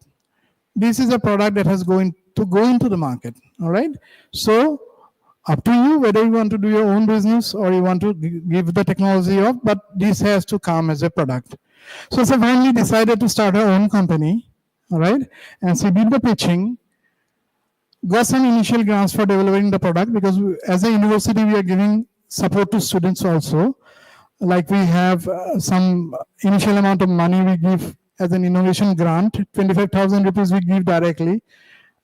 This is a product that has going to go into the market. All right. So up to you whether you want to do your own business or you want to give the technology up, but this has to come as a product. So she finally decided to start her own company. All right. And she did the pitching, got some initial grants for developing the product because as a university we are giving support to students also. Like we have some initial amount of money we give as an innovation grant, 25,000 rupees we give directly.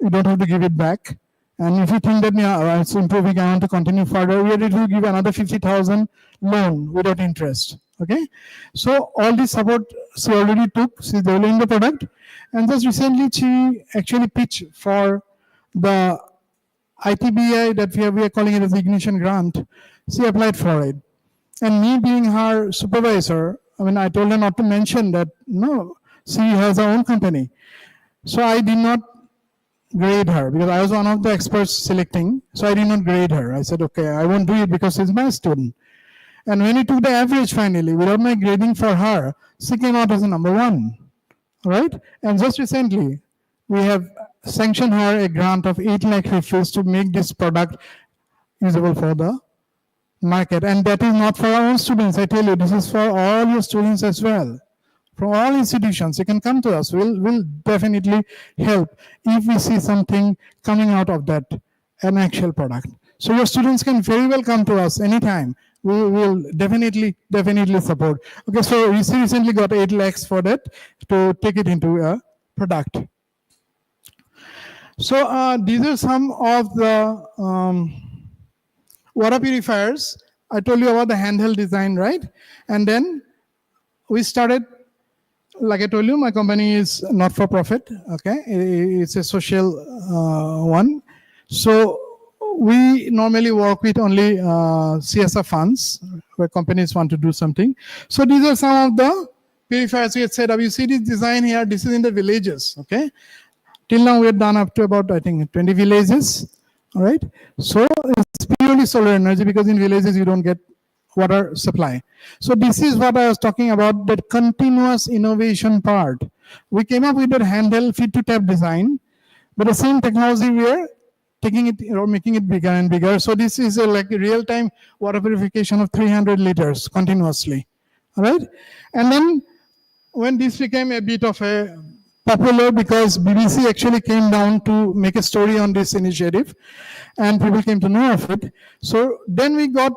You don't have to give it back. And if you think that it's improving, I want to continue further, we are ready to give another 50,000 loan without interest. Okay. So all this support she already took, she's developing the product. And just recently she actually pitched for the ITBI that we are calling it as Ignition Grant. She applied for it. And me being her supervisor, I told her not to mention that, no, she has her own company. So I did not grade her because I was one of the experts selecting. So I did not grade her. I said, okay, I won't do it because she's my student. And when we took the average finally, without my grading for her, she came out as a number 1. All right? And just recently, we have sanctioned her a grant of 8 lakh rupees to make this product usable for the market. And that is not for our own students. I tell you, this is for all your students as well. from all institutions. You can come to us. We'll definitely help if we see something coming out of that, an actual product. So your students can very well come to us anytime. We will definitely support. Okay, so we recently got 8 lakhs for that to take it into a product. So these are some of the water purifiers. I told you about the handheld design, right? And then we started, like I told you, my company is not for profit. Okay, it's a social one. So we normally work with only CSR funds where companies want to do something. So these are some of the purifiers we had set up. You see this design here. This is in the villages. Okay, till now we have done up to about, I think, 20 villages. All right. So it's purely solar energy because in villages you don't get water supply. So this is what I was talking about, that continuous innovation part. We came up with that handheld feed to tap design, but the same technology we are taking it or making it bigger and bigger. So this is like a real-time water purification of 300 liters continuously. All right. And then when this became a bit of a popular, because BBC actually came down to make a story on this initiative and people came to know of it. So then we got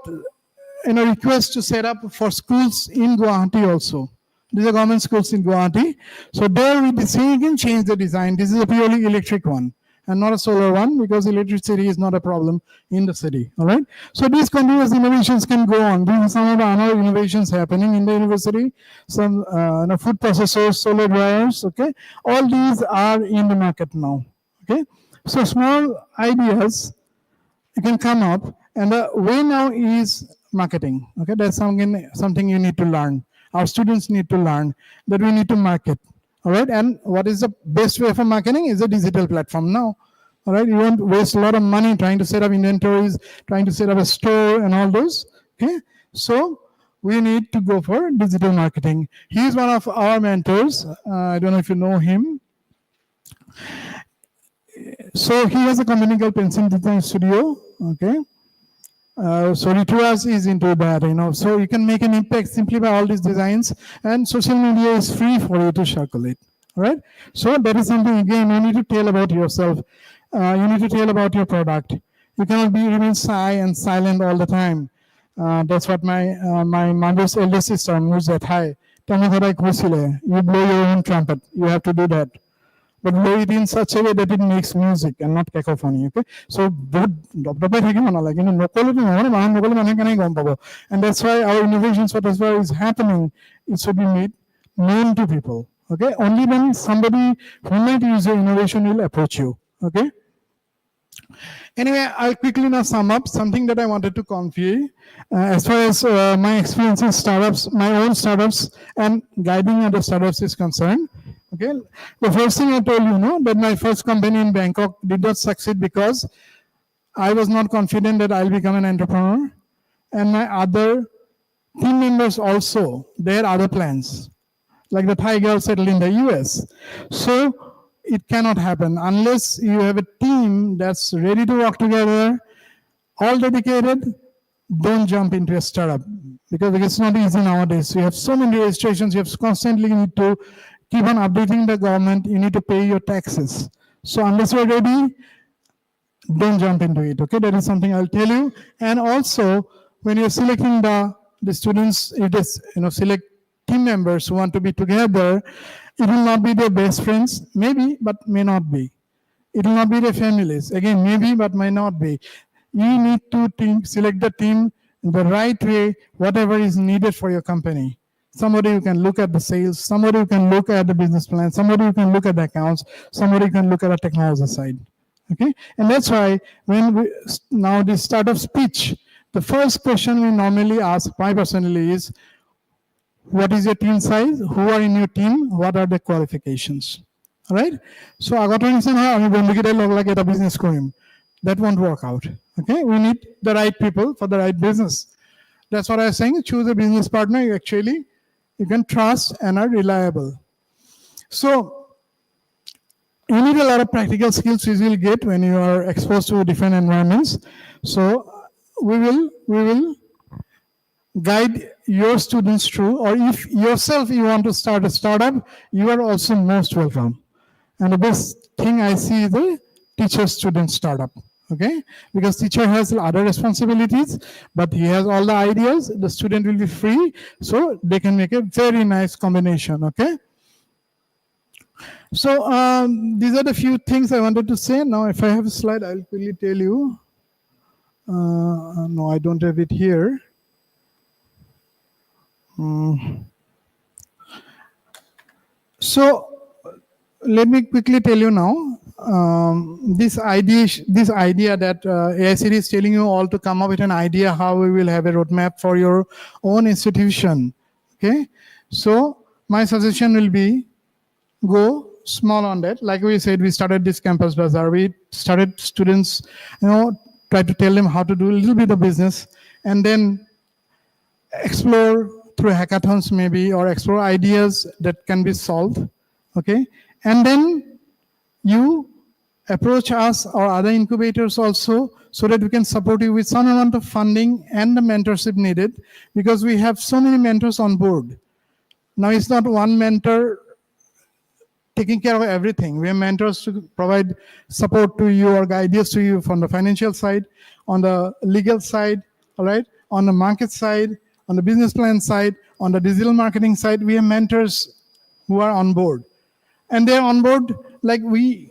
request to set up for schools in Guwahati also. These are government schools in Guwahati. So there we can change the design. This is a purely electric one and not a solar one, because electricity is not a problem in the city. All right. So these continuous innovations can go on. These are some of the other innovations happening in the university. Some food processors, solar dryers. Okay. All these are in the market now. Okay. So small ideas you can come up, and the way now is marketing. Okay. That's something you need to learn. Our students need to learn that we need to market. All right, and what is the best way for marketing is a digital platform now. All right, you won't waste a lot of money trying to set up inventories, trying to set up a store and all those. Okay, so we need to go for digital marketing. He's one of our mentors. I don't know if you know him. So he has a company called Pencil Design Studio. Okay. So Rituas is into that, so you can make an impact simply by all these designs, and social media is free for you to circulate. All right. So that is something, again, you need to tell about yourself. You need to tell about your product. You cannot remain shy and silent all the time. That's what my mother's elder sister knows that. Hi, you blow your own trumpet. You have to do that. But blow it in such a way that it makes music and not cacophony. Okay, so and that's why our innovations, whatever is happening, it should be made known to people. Okay, only when somebody who might use your innovation will approach you. Okay. Anyway, I'll quickly now sum up something that I wanted to convey as far as my experience in startups, my own startups, and guiding other startups is concerned. Okay, the first thing I told you, that my first company in Bangkok did not succeed because I was not confident that I'll become an entrepreneur, and my other team members also, they had other plans, like the Thai girl settled in the US. So it cannot happen unless you have a team that's ready to work together, all dedicated. Don't jump into a startup because it's not easy nowadays. You have so many registrations. You have constantly need to keep on updating the government. You need to pay your taxes. So unless you're ready, don't jump into it. Okay, that is something I'll tell you. And also, when you're selecting the students, it is select team members who want to be together. It will not be their best friends, maybe, but may not be. It will not be their families. Again, maybe, but may not be. You need to select the team in the right way, whatever is needed for your company. Somebody who can look at the sales, somebody who can look at the business plan, somebody who can look at the accounts, somebody who can look at the technology side. Okay, and that's why when now the startup speech, the first question we normally ask, I personally, is what is your team size? Who are in your team? What are the qualifications? All right. So I got to understand how I'm going to get a business going. That won't work out. Okay. We need the right people for the right business. That's what I was saying. Choose a business partner you can trust and are reliable. So you need a lot of practical skills you will get when you are exposed to different environments. So we will guide your students through, or if yourself you want to start a startup, you are also most welcome. And the best thing I see is the teacher-student startup. Okay, because teacher has other responsibilities, but he has all the ideas. The student will be free, so they can make a very nice combination. Okay. So these are the few things I wanted to say. Now, if I have a slide, I'll quickly tell you. No, I don't have it here. So let me quickly tell you now. This idea that AICTE is telling you all to come up with an idea how we will have a roadmap for your own institution. Okay, so my suggestion will be go small on that. Like we said, we started this campus bazaar. We started students, try to tell them how to do a little bit of business, and then explore through hackathons maybe, or explore ideas that can be solved. Okay, and then you approach us or other incubators also, so that we can support you with some amount of funding and the mentorship needed, because we have so many mentors on board. Now it's not one mentor taking care of everything. We have mentors to provide support to you or ideas to you from the financial side, on the legal side, all right, on the market side, on the business plan side, on the digital marketing side. We have mentors who are on board, and they're on board like we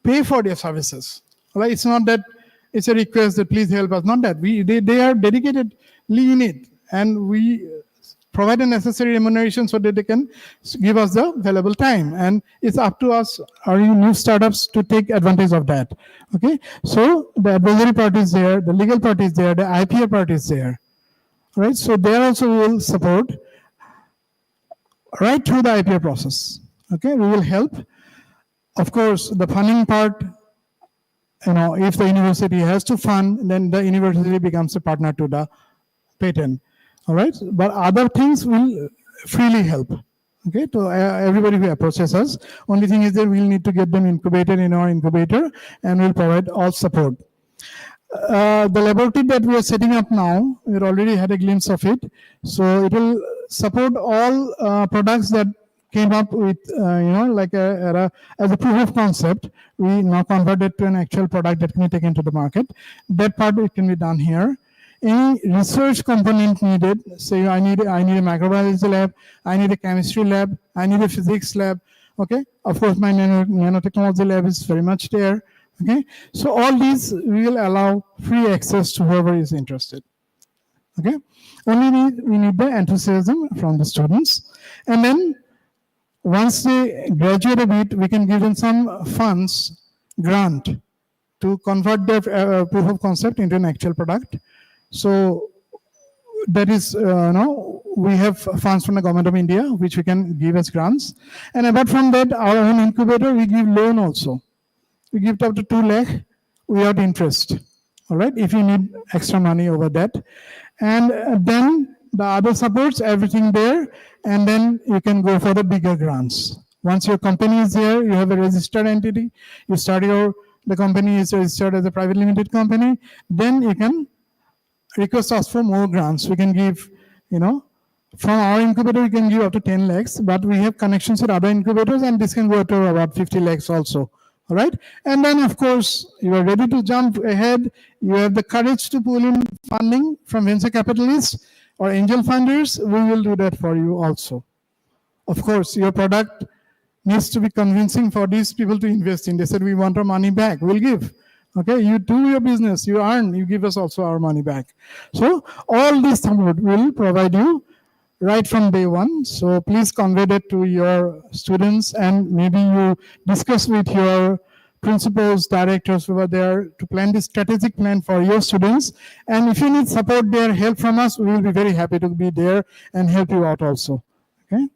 pay for their services. All right, it's not that it's a request that please help us. Not that they are dedicatedly in it, and we provide the necessary remuneration so that they can give us the valuable time. And it's up to us, our new startups, to take advantage of that. Okay, so the advisory part is there, the legal part is there, the IPA part is there. All right, so there also we will support right through the IPA process. Okay, we will help. Of course, the funding part, if the university has to fund, then the university becomes a partner to the patent. All right, but other things will freely help. Okay, to everybody who approaches us. Only thing is that we'll need to get them incubated in our incubator, and we'll provide all support. The laboratory that we are setting up now, we already had a glimpse of it. So it will support all products that came up with, like as a proof of concept. We now converted to an actual product that can be taken to the market. That part it can be done here. Any research component needed, say I need a microbiology lab, I need a chemistry lab, I need a physics lab. Okay, of course my nanotechnology lab is very much there. Okay, so all these will allow free access to whoever is interested. Okay, only we need the enthusiasm from the students, and then once they graduate a bit, we can give them some funds, grant, to convert their proof of concept into an actual product. So that is, we have funds from the government of India, which we can give as grants. And apart from that, our own incubator, we give loan also. We give up to 2 lakh without interest. All right, if you need extra money over that. And then the other supports, everything there. And then you can go for the bigger grants. Once your company is there, you have a registered entity, you start the company is registered as a private limited company, then you can request us for more grants. We can give, from our incubator, we can give up to 10 lakhs, but we have connections with other incubators, and this can go to about 50 lakhs also. All right. And then, of course, you are ready to jump ahead. You have the courage to pull in funding from venture capitalists or angel funders. We will do that for you also. Of course, your product needs to be convincing for these people to invest in. They said, we want our money back. We'll give. Okay, you do your business, you earn, you give us also our money back. So all this support will provide you right from day one. So please convey that to your students, and maybe you discuss with your principals, directors over there to plan this strategic plan for your students. And if you need support there, help from us, we will be very happy to be there and help you out also. Okay.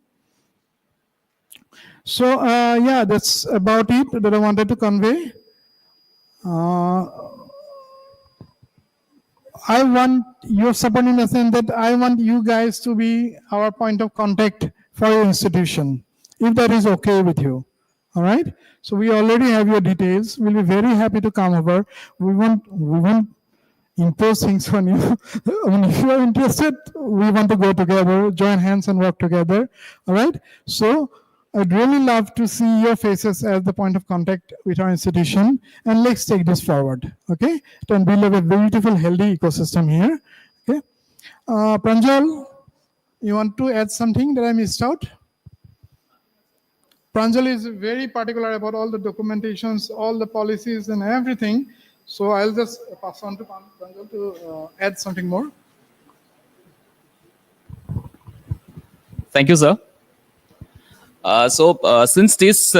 So yeah, that's about it that I wanted to convey. I want your support in the sense that I want you guys to be our point of contact for your institution, if that is okay with you. All right. So we already have your details. We'll be very happy to come over. We won't impose things on you. I mean, if you are interested, we want to go together, join hands and work together. All right. So I'd really love to see your faces as the point of contact with our institution, and let's take this forward. Okay. And build a beautiful, healthy ecosystem here. Okay. Pranjal, you want to add something that I missed out? Pranjal is very particular about all the documentations, all the policies and everything. So I'll just pass on to Pranjal to add something more. Thank you, sir. Since this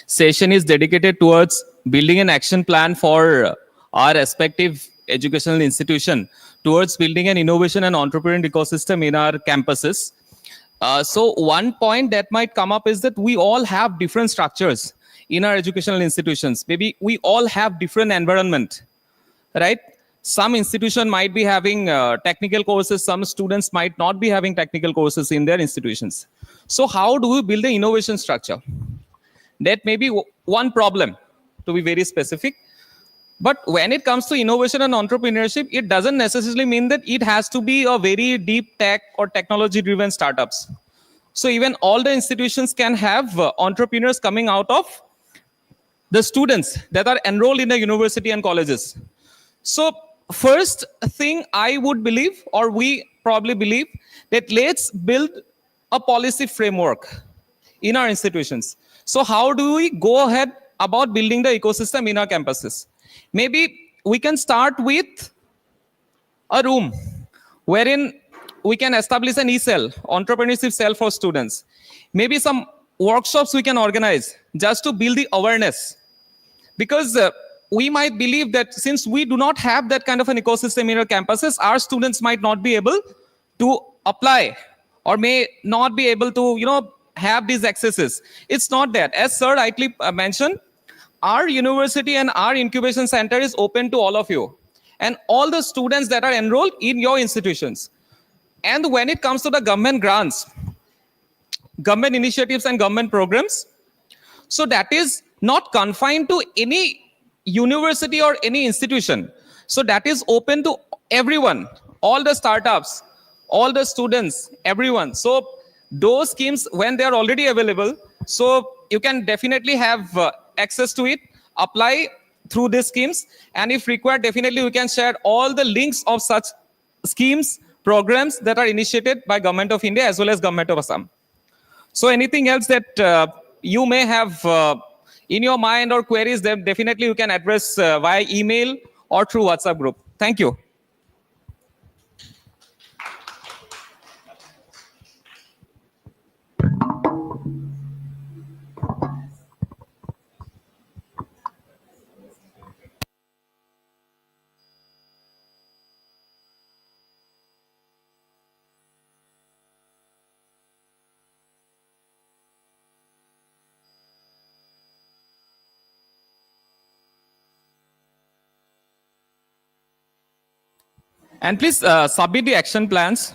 session is dedicated towards building an action plan for our respective educational institution towards building an innovation and entrepreneurial ecosystem in our campuses, so one point that might come up is that we all have different structures in our educational institutions. Maybe we all have different environment, right? Some institution might be having technical courses, some students might not be having technical courses in their institutions. So how do we build an innovation structure? That may be one problem, to be very specific. But when it comes to innovation and entrepreneurship, it doesn't necessarily mean that it has to be a very deep tech or technology driven startups. So even all the institutions can have entrepreneurs coming out of the students that are enrolled in the university and colleges. So first thing I would believe, or we probably believe, that let's build a policy framework in our institutions. So how do we go ahead about building the ecosystem in our campuses? Maybe we can start with a room wherein we can establish an e-cell, entrepreneurship cell for students. Maybe some workshops we can organize just to build the awareness. Because we might believe that since we do not have that kind of an ecosystem in our campuses, our students might not be able to apply or may not be able to, have these accesses. It's not that. As Sir rightly mentioned, our university and our incubation center is open to all of you and all the students that are enrolled in your institutions. And when it comes to the government grants, government initiatives and government programs, so that is not confined to any university or any institution. So that is open to everyone, all the startups, all the students, everyone. So those schemes, when they are already available, so you can definitely have access to it, apply through these schemes. And if required, definitely we can share all the links of such schemes, programs that are initiated by Government of India as well as Government of Assam. So anything else that you may have in your mind or queries, then definitely you can address via email or through WhatsApp group. Thank you. And please submit the action plans.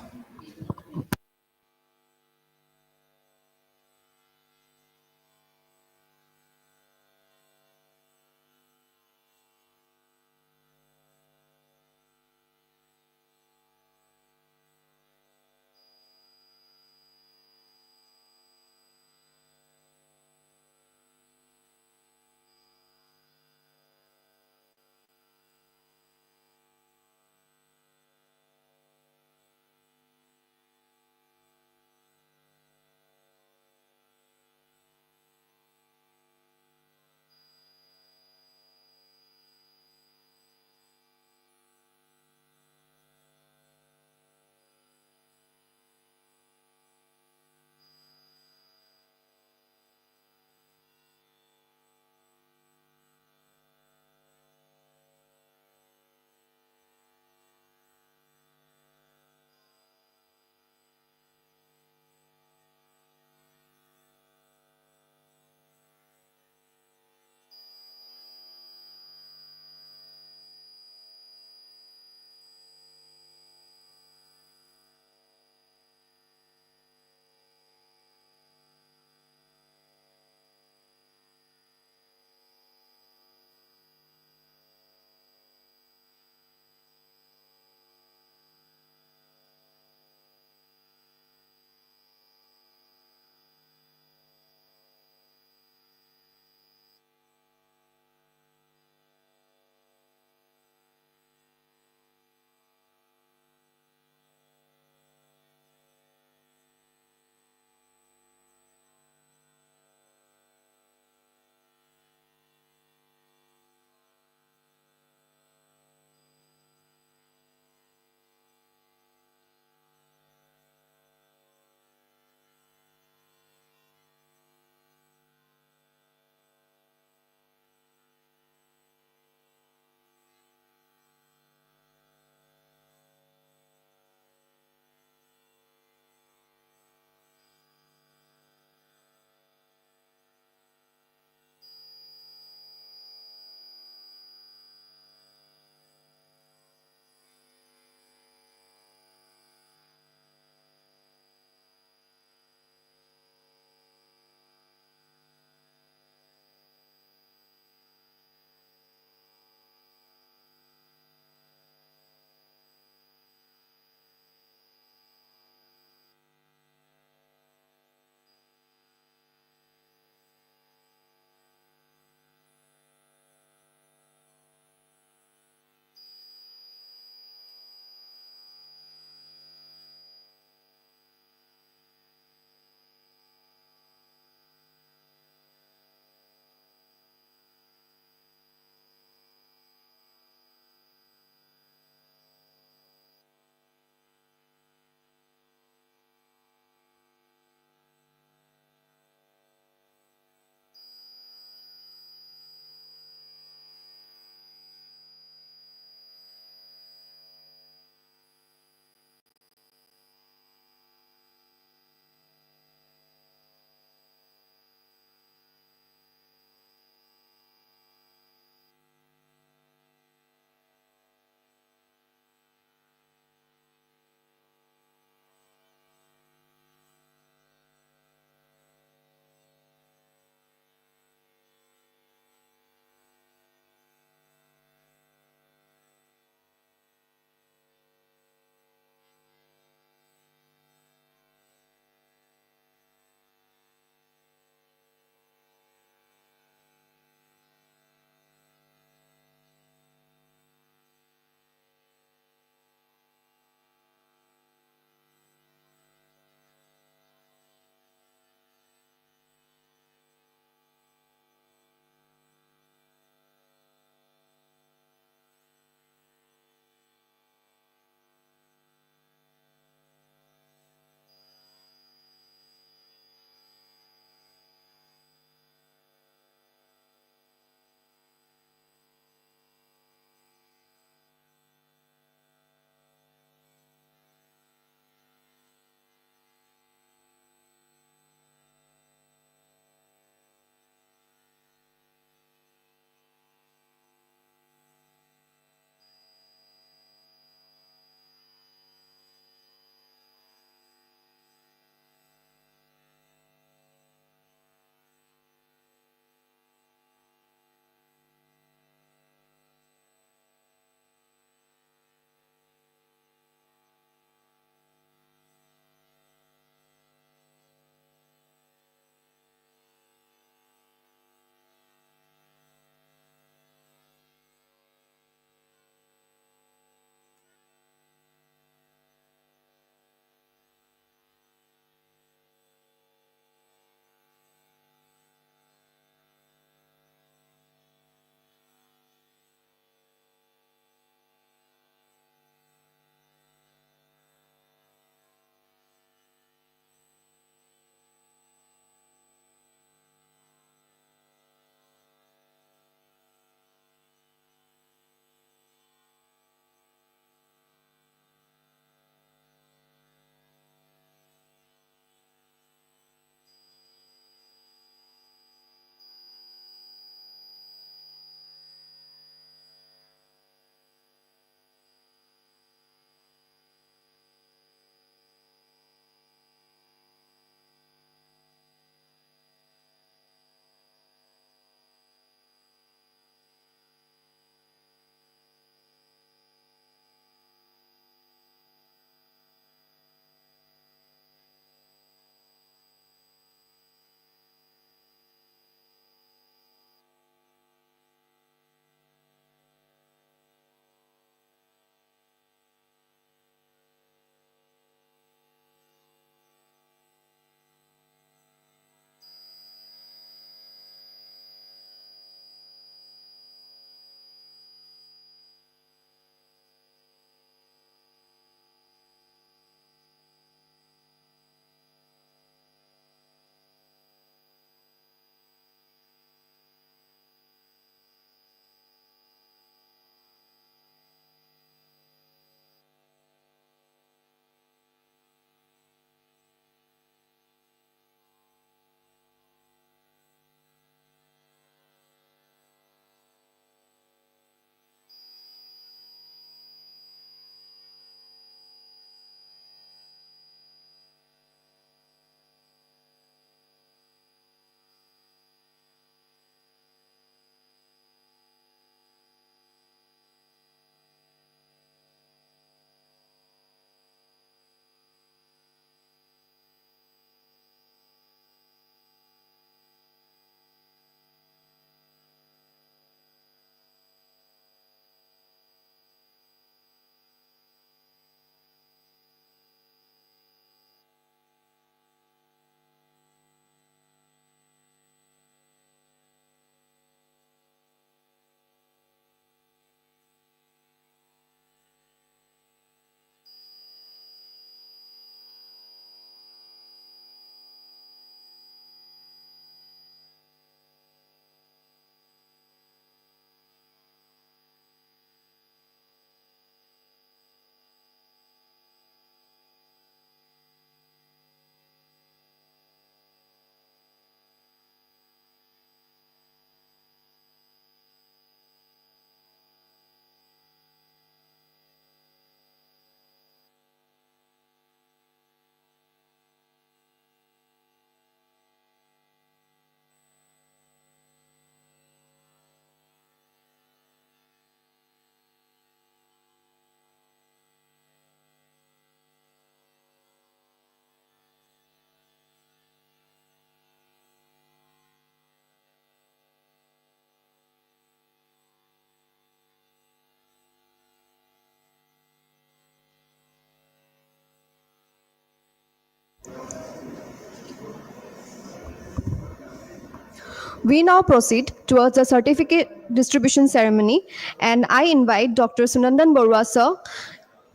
We now proceed towards the certificate distribution ceremony, and I invite Dr. Sunandan Barua sir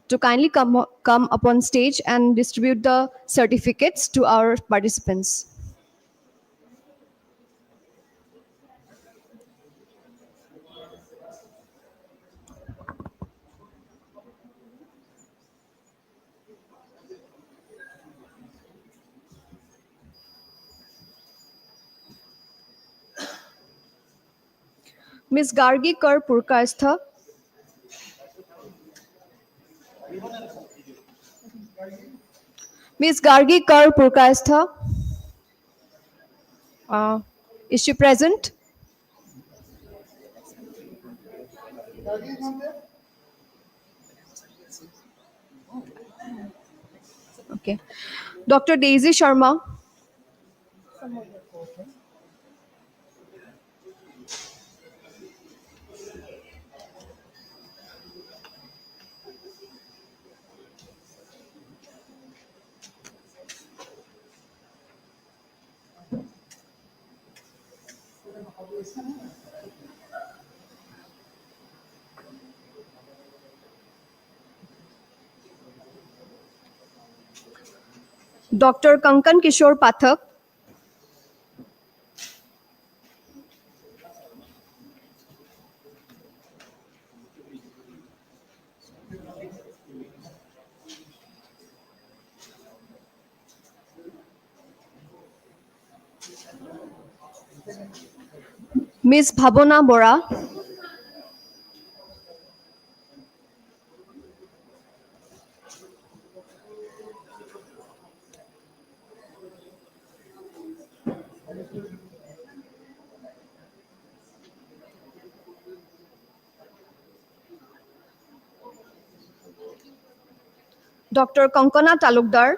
to kindly come upon stage and distribute the certificates to our participants. Ms. Gargi Kar Purkastha, Ms. Gargi Kar Purkastha, uh, is she present? Okay. Dr. Daisy Sharma, Dr. Kankan Kishore Pathak, Ms. Bhavana Bora, Dr. Kankana Talukdar,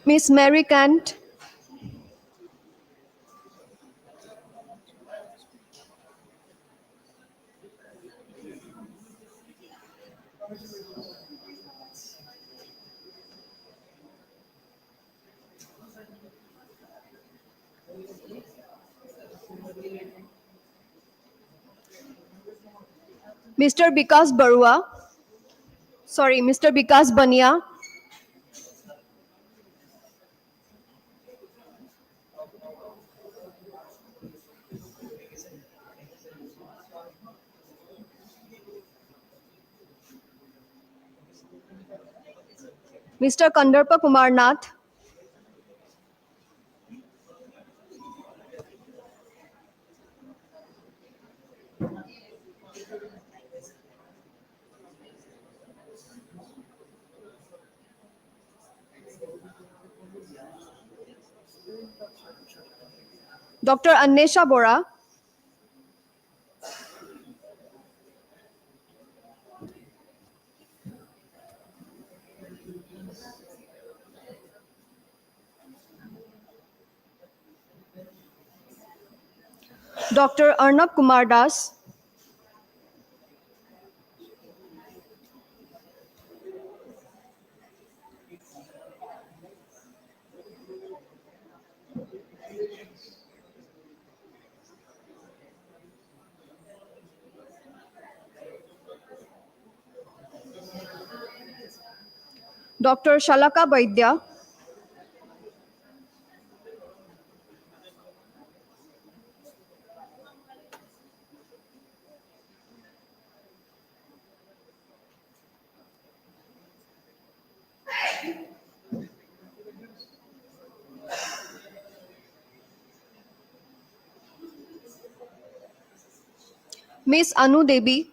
Ms. Mary Kant, Mr. Bikas Barua, sorry, Mr. Bikas Bania, Mr. Kandarpa Kumar Nath, Dr. Annesha Bora, Dr. Arnab Kumar Das, Dr. Shalaka Baidya, Miss Anu Devi,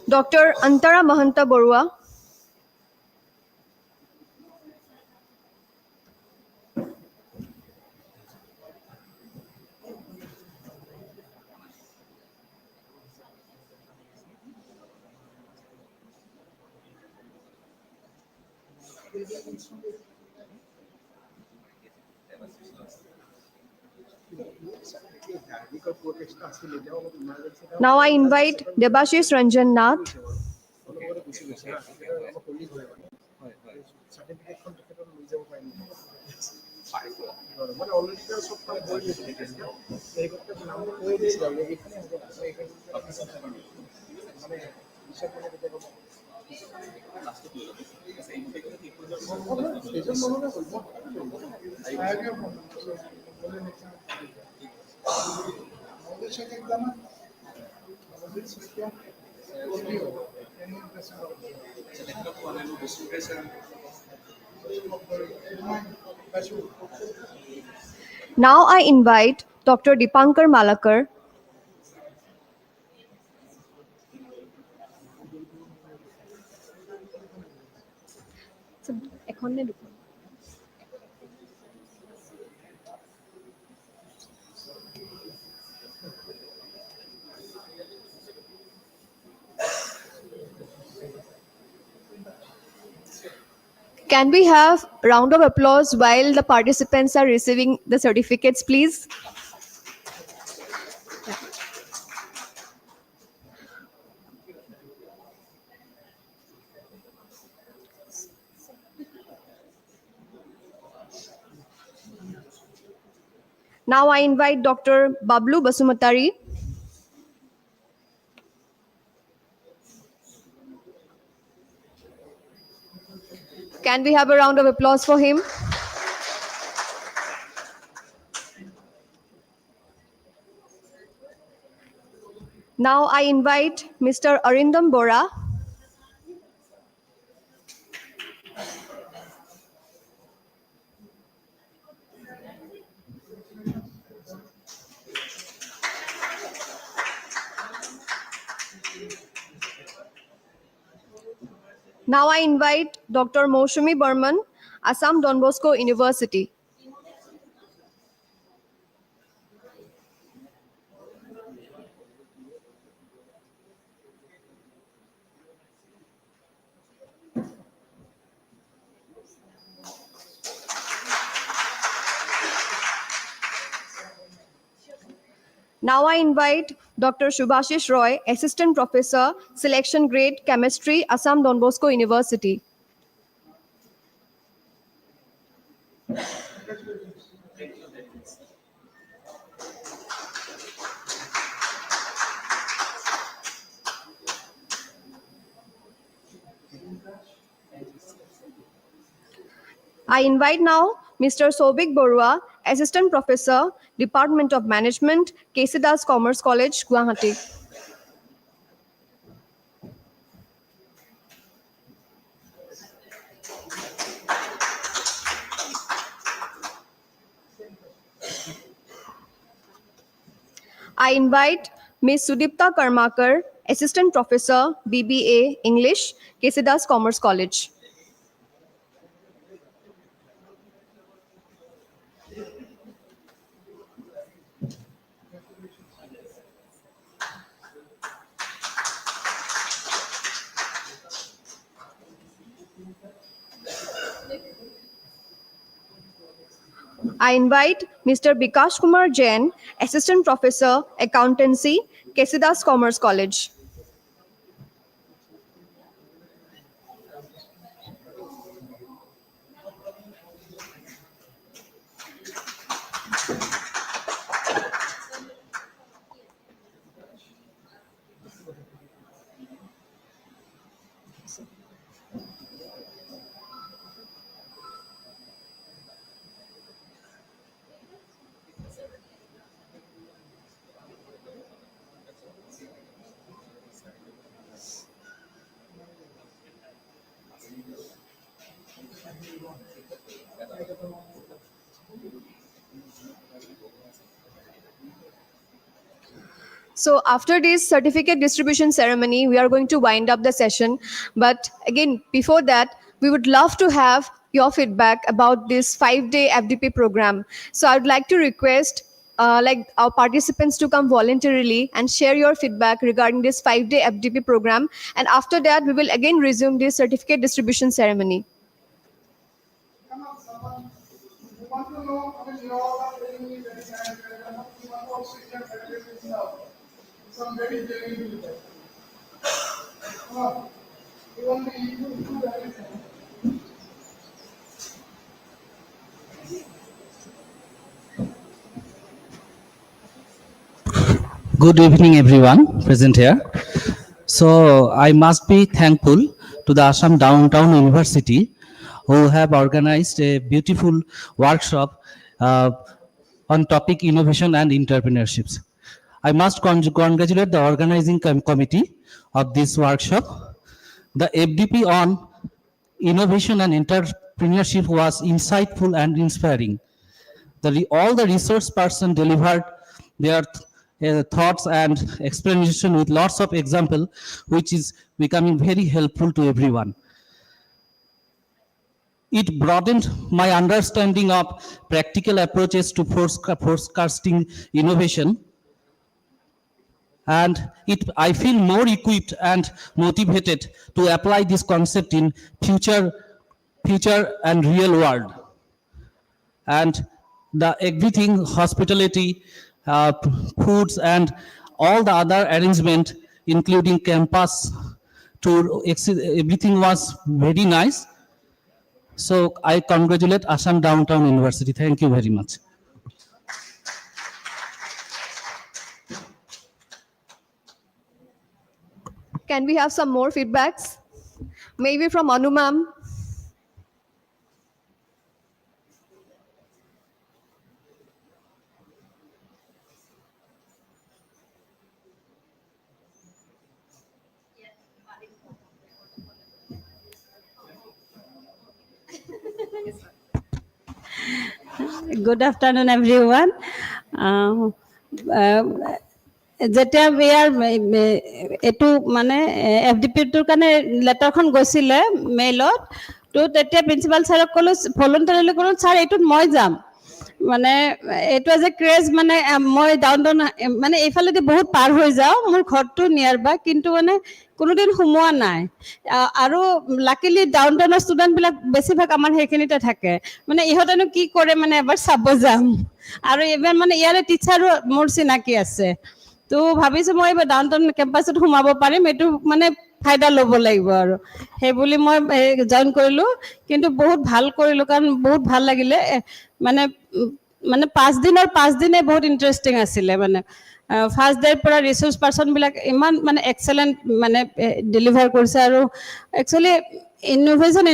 Dr. Antara Mahanta Borua. Now I invite Debashish Ranjan Nath. Now I invite Dr. Dipankar Malakar. Can we have a round of applause while the participants are receiving the certificates, please? Now I invite Dr. Bablu Basumatari. Can we have a round of applause for him? Now I invite Mr. Arindam Bora. Now I invite Dr. Moushumi Burman, Assam Don Bosco University. Now I invite Dr. Shubhashish Roy, Assistant Professor, Selection Grade Chemistry, Assam Don Bosco University. I invite now Mr. Sobik Borua, Assistant Professor, Department of Management, KC Das Commerce College, Guwahati. I invite Ms. Sudipta Karmakar, Assistant Professor, BBA English, KC Das Commerce College. I invite Mr. Bikash Kumar Jain, Assistant Professor, Accountancy, KC Das Commerce College. So after this certificate distribution ceremony, we are going to wind up the session. But again, before that, we would love to have your feedback about this 5-day FDP program. So I would like to request like our participants to come voluntarily and share your feedback regarding this 5-day FDP program. And after that, we will again resume this certificate distribution ceremony. Come on, someone. You want to know, I mean, you all are telling me very nice, you want to also share certificates now. Some very genuine people. Come on. You want to do everything. Good evening, everyone present here. So I must be thankful to the Assam Downtown University who have organized a beautiful workshop on topic innovation and entrepreneurships. I must congratulate the organizing committee of this workshop. The FDP on innovation and entrepreneurship was insightful and inspiring. All the resource person delivered their thoughts and explanation with lots of example, which is becoming very helpful to everyone. It broadened my understanding of practical approaches to forecasting innovation, and I feel more equipped and motivated to apply this concept in future and real world. And the everything, hospitality, foods, and all the other arrangement, including campus tour, everything was very nice. So I congratulate Assam Downtown University. Thank you very much. Can we have some more feedbacks? Maybe from Anu ma'am. Good afternoon, everyone. যেতিয়া এইটো মানে FDP-টোৰ কাৰণে লেটাৰখন গৈছিলে মেইলত, তো তেতিয়া principal ছাৰক ক'লো, ভলণ্টাৰীলি ক'লো, ছাৰ এইটোত মই যাম। মানে এইটো এজ এ ক্ৰেজ, মানে মই ডাউনটাউন মানে এইফালেদি বহুত পাৰ হৈ যাওঁ, মোৰ ঘৰটো নিয়াৰ বাই, কিন্তু মানে কোনোদিন সোমোৱা নাই। আৰু লাকিলি ডাউনটাউনৰ ষ্টুডেণ্টবিলাক বেছিভাগ আমাৰ সেইখিনিতে থাকে, মানে ইহঁতেনো কি কৰে মানে এবাৰ চাব যাম। আৰু ইভেন মানে ইয়াৰে টিচাৰো মোৰ চিনাকি আছে। তো ভাবিছোঁ মই এইবাৰ ডাউনটাউন কেম্পাছত সোমাব পাৰিম, এইটো মানে ফাইদা ল'ব লাগিব আৰু সেইবুলি মই জইন কৰিলোঁ। কিন্তু বহুত ভাল কৰিলোঁ, কাৰণ বহুত ভাল লাগিলে। মানে 5 দিনে বহুত ইণ্টাৰেষ্টিং আছিলে। মানে ফাৰ্ষ্ট ডেৰ পৰা ৰিচোৰ্চ পাৰ্চনবিলাক ইমান মানে এক্সেলেণ্ট মানে ডেলিভাৰ কৰিছে। আৰু একচুৱেলি ইনোভেশ্যন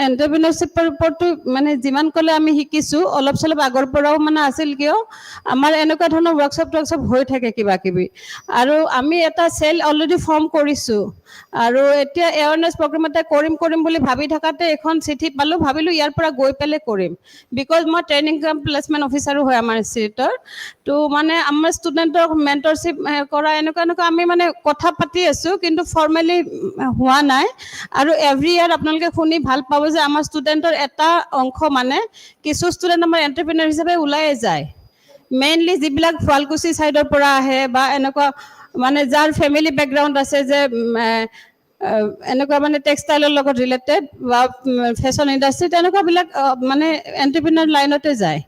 এণ্টাৰপ্ৰিনাৰশ্বিপৰ ওপৰতো মানে যিমান ক'লে আমি শিকিছোঁ, অলপ চলপ আগৰ পৰাও মানে আছিল, কিয় আমাৰ এনেকুৱা ধৰণৰ ৱৰ্কশ্বপ হৈ থাকে কিবা কিবি। আৰু আমি এটা চেল অলৰেডি ফৰ্ম কৰিছোঁ, আৰু এতিয়া এৱাৰনেছ প্ৰগ্ৰেম এটা কৰিম বুলি ভাবি থাকাতে এখন চিঠি পালোঁ, ভাবিলোঁ ইয়াৰ পৰা গৈ পেলাই কৰিম। বিকজ মই ট্ৰেইনিং কাম প্লেচমেণ্ট অফিচাৰো হয় আমাৰ ইনষ্টিটিউটৰ। তো মানে আমাৰ ষ্টুডেণ্টক মেণ্টৰশ্বিপ কৰা এনেকুৱা আমি মানে কথা পাতি আছোঁ, কিন্তু ফৰ্মেলি হোৱা নাই। আৰু এভৰি ইয়াৰ আপোনালোকে শুনি ভাল পাব যে আমাৰ ষ্টুডেণ্টৰ এটা অংশ মানে কিছু ষ্টুডেণ্ট আমাৰ এণ্টাৰপ্ৰিনাৰ হিচাপে ওলাই যায়। মেইনলি যিবিলাক শুৱালকুছি ছাইডৰ পৰা আহে, বা এনেকুৱা মানে যাৰ ফেমিলি বেকগ্ৰাউণ্ড আছে, যে এনেকুৱা মানে টেক্সটাইলৰ লগত ৰিলেটেড বা ফেশ্বন ইণ্ডাষ্ট্ৰী, তেনেকুৱাবিলাক মানে এণ্টাৰপ্ৰিনাৰ লাইনতে যায়।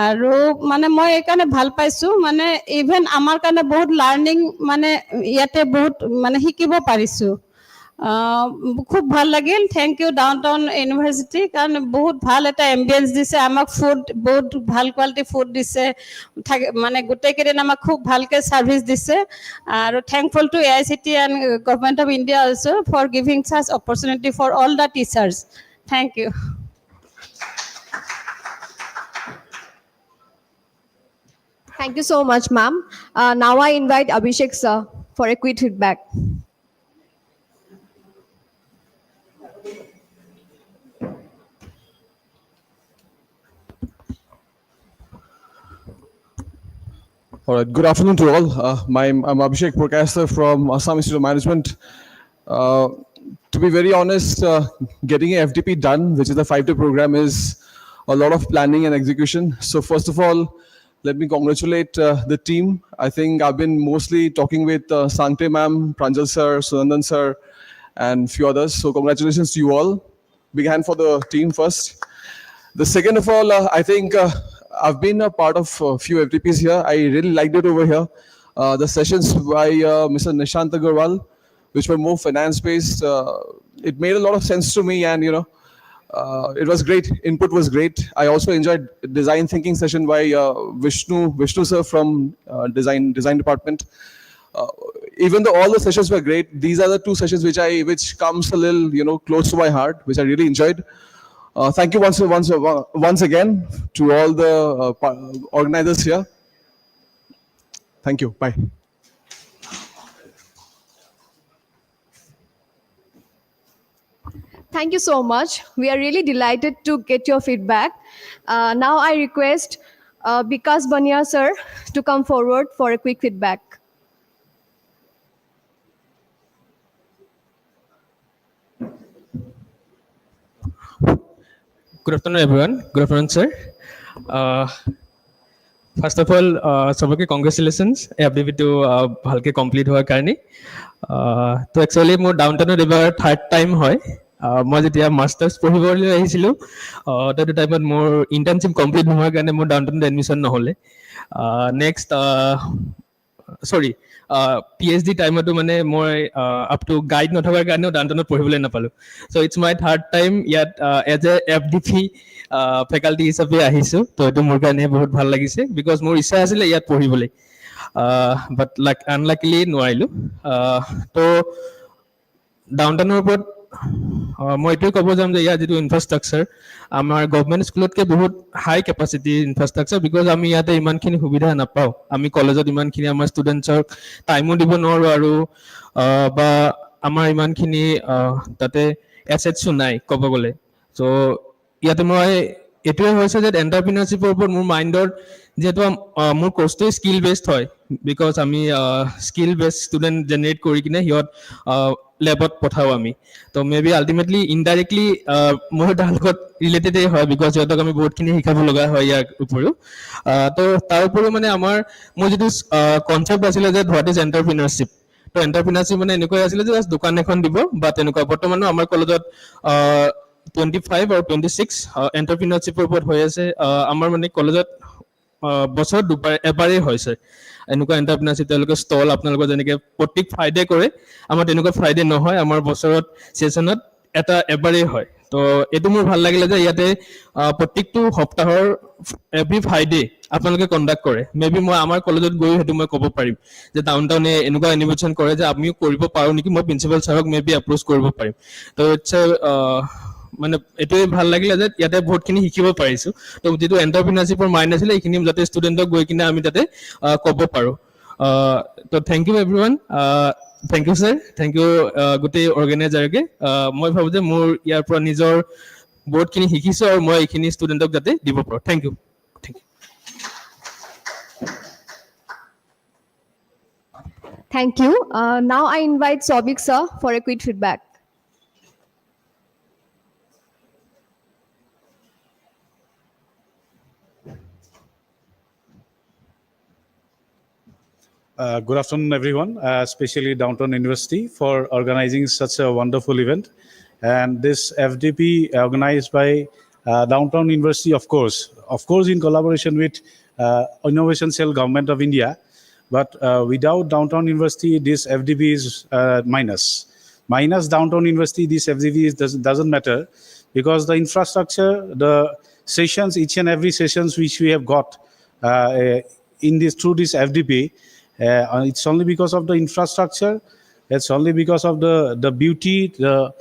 আৰু মানে মই এইকাৰণে ভাল পাইছোঁ, মানে ইভেন আমাৰ কাৰণে বহুত লাৰ্ণিং মানে ইয়াতে বহুত মানে শিকিব পাৰিছোঁ। খুব ভাল লাগিল। থেংক ইউ ডাউনটাউন ইউনিভাৰ্চিটি, কাৰণ বহুত ভাল এটা এম্বিয়েঞ্চ দিছে আমাক, ফুড বহুত ভাল কোৱালিটি ফুড দিছে, মানে গোটেইকেইদিন আমাক খুব ভালকৈ ছাৰ্ভিচ দিছে। আৰু thankful to AICTE and government of India also' for giving such opportunity for all the teachers. Thank you. Thank you so much, ma'am. Now I invite Abhishek sir for a quick feedback. All right. Good afternoon to all. I'm Abhishek Prakash from Assam Institute of Management. Uh, to be very honest, getting a FDP done, which is a 5-day program, is a lot of planning and execution. So first of all, let me congratulate the team. I think I've been mostly talking with Sankte ma'am, Pranjal sir, Sunandan sir, and few others. So congratulations to you all. Big hand for the team first. The second of all, I think I've been a part of a few FDPs here. I really liked it over here. The sessions by Mr. Nishant Agarwal, which were more finance-based, it made a lot of sense to me, and it was great. Input was great. I also enjoyed design thinking session by Vishnu sir from design department. Even though all the sessions were great, these are the two sessions which comes a little close to my heart, which I really enjoyed. Thank you once again to all the organizers here. Thank you. Bye. Thank you so much. We are really delighted to get your feedback. Now I request Bikas Bania sir to come forward for a quick feedback. Good afternoon, everyone. Good afternoon, sir. First of all, सबके congratulations FDP to ভালকে complete হোৱাৰ কাৰণে। তো actually মোৰ ডাউনটাউনত এবাৰ third time হয়। মই যেতিয়া মাষ্টাৰ্ছ পঢ়িবলৈ আহিছিলোঁ, সেইটো টাইমত মোৰ ইণ্টাৰ্ণশ্বিপ কমপ্লিট নোহোৱাৰ কাৰণে মোৰ ডাউনটাউনত এডমিশ্যন নহ'লে। নেক্সট চৰি PhD টাইমতো মানে মই আপ টু গাইড নথকাৰ কাৰণেও ডাউনটাউনত পঢ়িবলৈ নাপালোঁ। চ' ইটছ মাই থাৰ্ড টাইম ইয়াত এজ এ FDP ফেকাল্টি হিচাপে আহিছোঁ। তো এইটো মোৰ কাৰণে বহুত ভাল লাগিছে, বিকজ মোৰ ইচ্ছা আছিলে ইয়াত পঢ়িবলৈ, বাট আনলাকিলি নোৱাৰিলোঁ। তো ডাউনটাউনৰ ওপৰত মই এইটোৱে ক'ব যাম যে ইয়াৰ যিটো ইনফ্ৰাষ্ট্ৰাকচাৰ, আমাৰ গভমেণ্ট স্কুলতকৈ বহুত হাই কেপাচিটি ইনফ্ৰাষ্ট্ৰাকচাৰ, বিকজ আমি ইয়াতে ইমানখিনি সুবিধা নাপাওঁ। আমি কলেজত ইমানখিনি আমাৰ ষ্টুডেণ্টছক টাইমো দিব নোৱাৰোঁ, আৰু বা আমাৰ ইমানখিনি তাতে এছেটছো নাই ক'ব গ'লে। চ' ইয়াতে মই এইটোৱে হৈছে যে এণ্টাৰপ্ৰিনাৰশ্বিপৰ ওপৰত মোৰ মাইণ্ডত, যিহেতু মোৰ কোৰ্চটোৱে স্কিল বেছড হয়, বিকজ আমি স্কিল বেছড ষ্টুডেণ্ট জেনেৰেট কৰি কিনে সিহঁত লেবত পঠাওঁ আমি। তো মে বি আল্টিমেটলি ইনডাইৰেক্টলি মোৰ তাৰ লগত ৰিলেটেডেই হয়, বিকজ সিহঁতক আমি বহুতখিনি শিকাব লগা হয় ইয়াৰ উপৰিও। তো তাৰ উপৰিও মানে মোৰ যিটো কনচেপ্ট আছিলে যে হোৱাট ইজ এণ্টাৰপ্ৰিনাৰশ্বিপ, তো এণ্টাৰপ্ৰিনাৰশ্বিপ মানে এনেকুৱাই আছিলে যে জাষ্ট দোকান এখন দিব বা তেনেকুৱা। বৰ্তমানো আমাৰ কলেজত 25 আৰু 26 এণ্টাৰপ্ৰিনাৰশ্বিপৰ ওপৰত হৈ আছে। আমাৰ মানে কলেজত বছৰত এবাৰেই হৈছে এনেকুৱা এণ্টাৰপ্ৰিনাৰশ্বিপ। তেওঁলোকে ষ্টল আপোনালোকৰ যেনেকৈ প্ৰত্যেক ফ্ৰাইডে কৰে, আমাৰ তেনেকুৱা ফ্ৰাইডে নহয়, আমাৰ বছৰত ছেশ্যনত এবাৰেই হয়। তো এইটো মোৰ ভাল লাগিলে যে ইয়াতে প্ৰত্যেকটো সপ্তাহৰ এভৰি ফ্ৰাইডে আপোনালোকে কণ্ডাক্ট কৰে। মে বি মই আমাৰ কলেজত গৈ সেইটো মই ক'ব পাৰিম যে ডাউনটাউনে এনেকুৱা ইনভিটেশ্যন কৰে যে আমিও কৰিব পাৰোঁ নেকি, মই প্ৰিন্সিপাল ছাৰক মে বি এপ্ৰ'চ কৰিব পাৰিম। তো ইটছ মানে এইটোৱে ভাল লাগিলে যে ইয়াতে বহুতখিনি শিকিব পাৰিছোঁ। তো যিটো এণ্টাৰপ্ৰিনাৰশ্বিপৰ মাইণ্ড আছিলে এইখিনি যাতে ষ্টুডেণ্টক গৈ কিনে আমি তাতে ক'ব পাৰোঁ। তো thank you everyone, thank you sir, thank you গোটেই অৰ্গেনাইজাৰকে। মই ভাবোঁ যে মোৰ ইয়াৰ পৰা নিজৰ বহুতখিনি শিকিছোঁ, আৰু মই এইখিনি ষ্টুডেণ্টক যাতে দিব পাৰোঁ। Thank you. Thank you. Now I invite Sobik sir for a quick feedback. Good afternoon, everyone, especially Downtown University for organizing such a wonderful event. And this FDP organized by Downtown University, of course, in collaboration with Innovation Cell Government of India. But without Downtown University, this FDP is minus. Minus Downtown University, this FDP doesn't matter, because the infrastructure, the sessions, each and every sessions which we have got through this FDP, it's only because of the infrastructure. It's only because of the beauty, the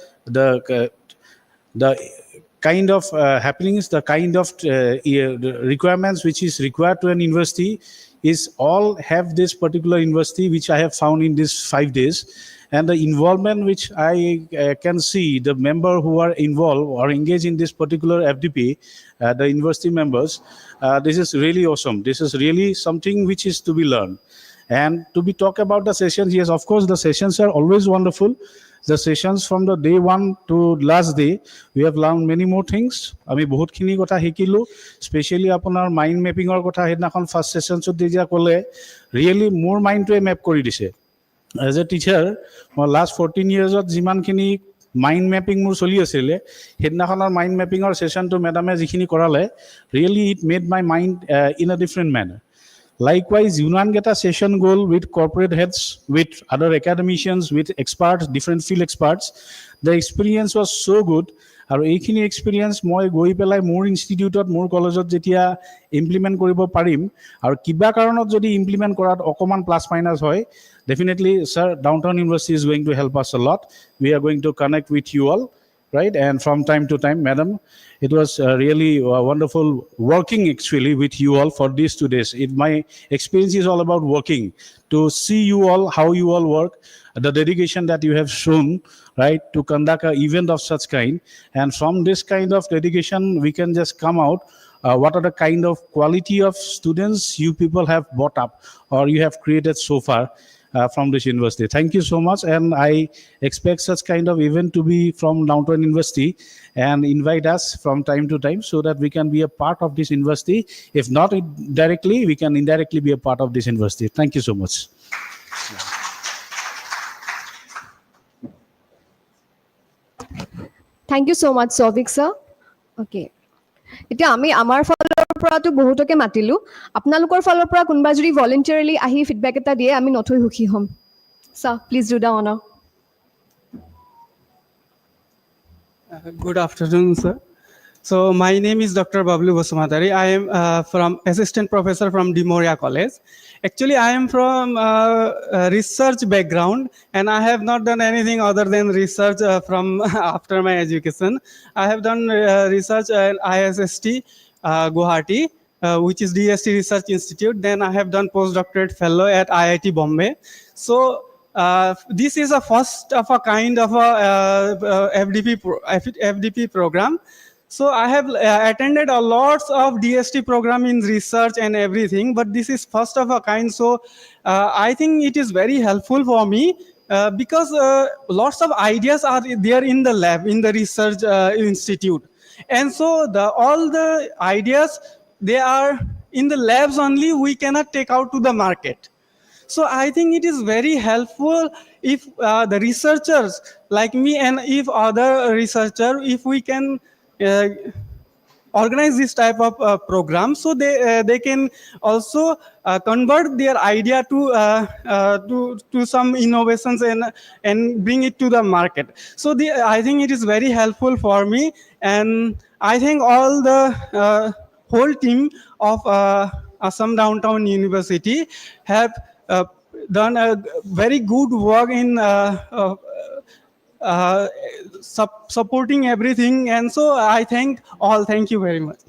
kind of happenings, the kind of the requirements which is required to an university is all have this particular university, which I have found in these 5 days. And the involvement which I can see, the member who are involved or engaged in this particular FDP, the university members, this is really awesome. This is really something which is to be learned. And to be talk about the sessions, yes, of course, the sessions are always wonderful. The sessions from the day one to last day, we have learned many more things. আমি বহুতখিনি কথা শিকিলোঁ, especially আপোনাৰ mind মেপিঙৰ কথা সেইদিনাখন first ছেশ্যনছত যেতিয়া ক'লে, really মোৰ মাইণ্ডটোৱে মেপ কৰি দিছে। এজ এ টিচাৰ মই লাষ্ট 14 yearsত যিমানখিনি মাইণ্ড মেপিং মোৰ চলি আছিলে, সেইদিনাখনৰ মাইণ্ড মেপিঙৰ ছেশ্যনটো মেডামে যিখিনি কৰালে, really it made my mind in a different manner. Likewise, Yunangeta session goal with corporate heads, with other academicians, with experts, different field experts. The experience was so good. আৰু এইখিনি experience মই গৈ পেলাই মোৰ ইনষ্টিটিউটত, মোৰ কলেজত যেতিয়া ইমপ্লিমেণ্ট কৰিব পাৰিম, আৰু কিবা কাৰণত যদি ইমপ্লিমেণ্ট কৰাত অকণমান প্লাছ মাইনাছ হয়, definitely, sir, Downtown University is going to help us a lot. We are going to connect with you all, right? And from time to time, madam, it was really wonderful working actually with you all for these 2 days. My experience is all about working, to see you all, how you all work, the dedication that you have shown, right, to conduct an event of such kind. And from this kind of dedication, we can just come out, what are the kind of quality of students you people have brought up or you have created so far. From this university. Thank you so much, and I expect such kind of event to be from Downtown University and invite us from time to time so that we can be a part of this university. If not directly, we can indirectly be a part of this university. Thank you so much. Thank you so much, Sovik sir. Okay. এতিয়া আমি আমাৰ ফালৰ পৰাতো বহুতকে মাতিলোঁ, আপোনালোকৰ ফালৰ পৰা কোনোবা যদি ভলেণ্টিয়াৰলি আহি ফিডবেক এটা দিয়ে, আমি নথৈ সুখী হ'ম। ছাৰ, প্লিজ ডু দ্য অনাৰ। Good afternoon, sir. So my name is Dr. Bablu Basumatari. I am from assistant professor from De Moria College. Actually, I am from research background, and I have not done anything other than research from after my education. I have done research at ISST Guwahati, which is DST Research Institute. Then I have done postdoctorate fellow at IIT Bombay. So this is a first of a kind of a FDP program. So I have attended a lots of DST program in research and everything, but this is first of a kind. So I think it is very helpful for me because lots of ideas are there in the lab, in the research institute. And so all the ideas, they are in the labs only, we cannot take out to the market. So I think it is very helpful if the researchers like me and if other researcher, if we can organize this type of program, so they can also convert their idea to some innovations and bring it to the market. So I think it is very helpful for me, and I think all the whole team of Assam Downtown University have done a very good work in supporting everything, and so I thank all. Thank you very much.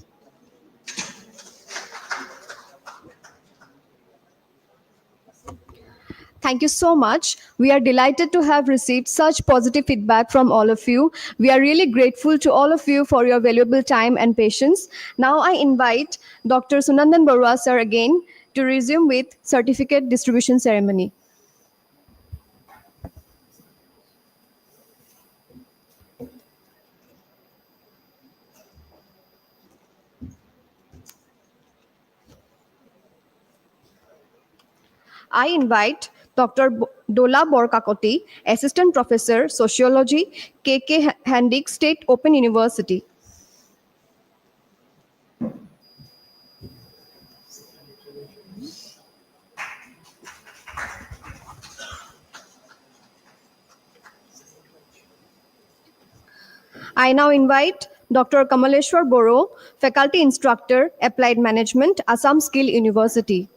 Thank you so much. We are delighted to have received such positive feedback from all of you. We are really grateful to all of you for your valuable time and patience. Now I invite Dr. Sunandan Barua sir again to resume with certificate distribution ceremony. I invite Dr. Dola Borkakoti, Assistant Professor, Sociology, KK Handik State Open University. I now invite Dr. Kamaleshwar Boro, Faculty Instructor, Applied Management, Assam Skill University.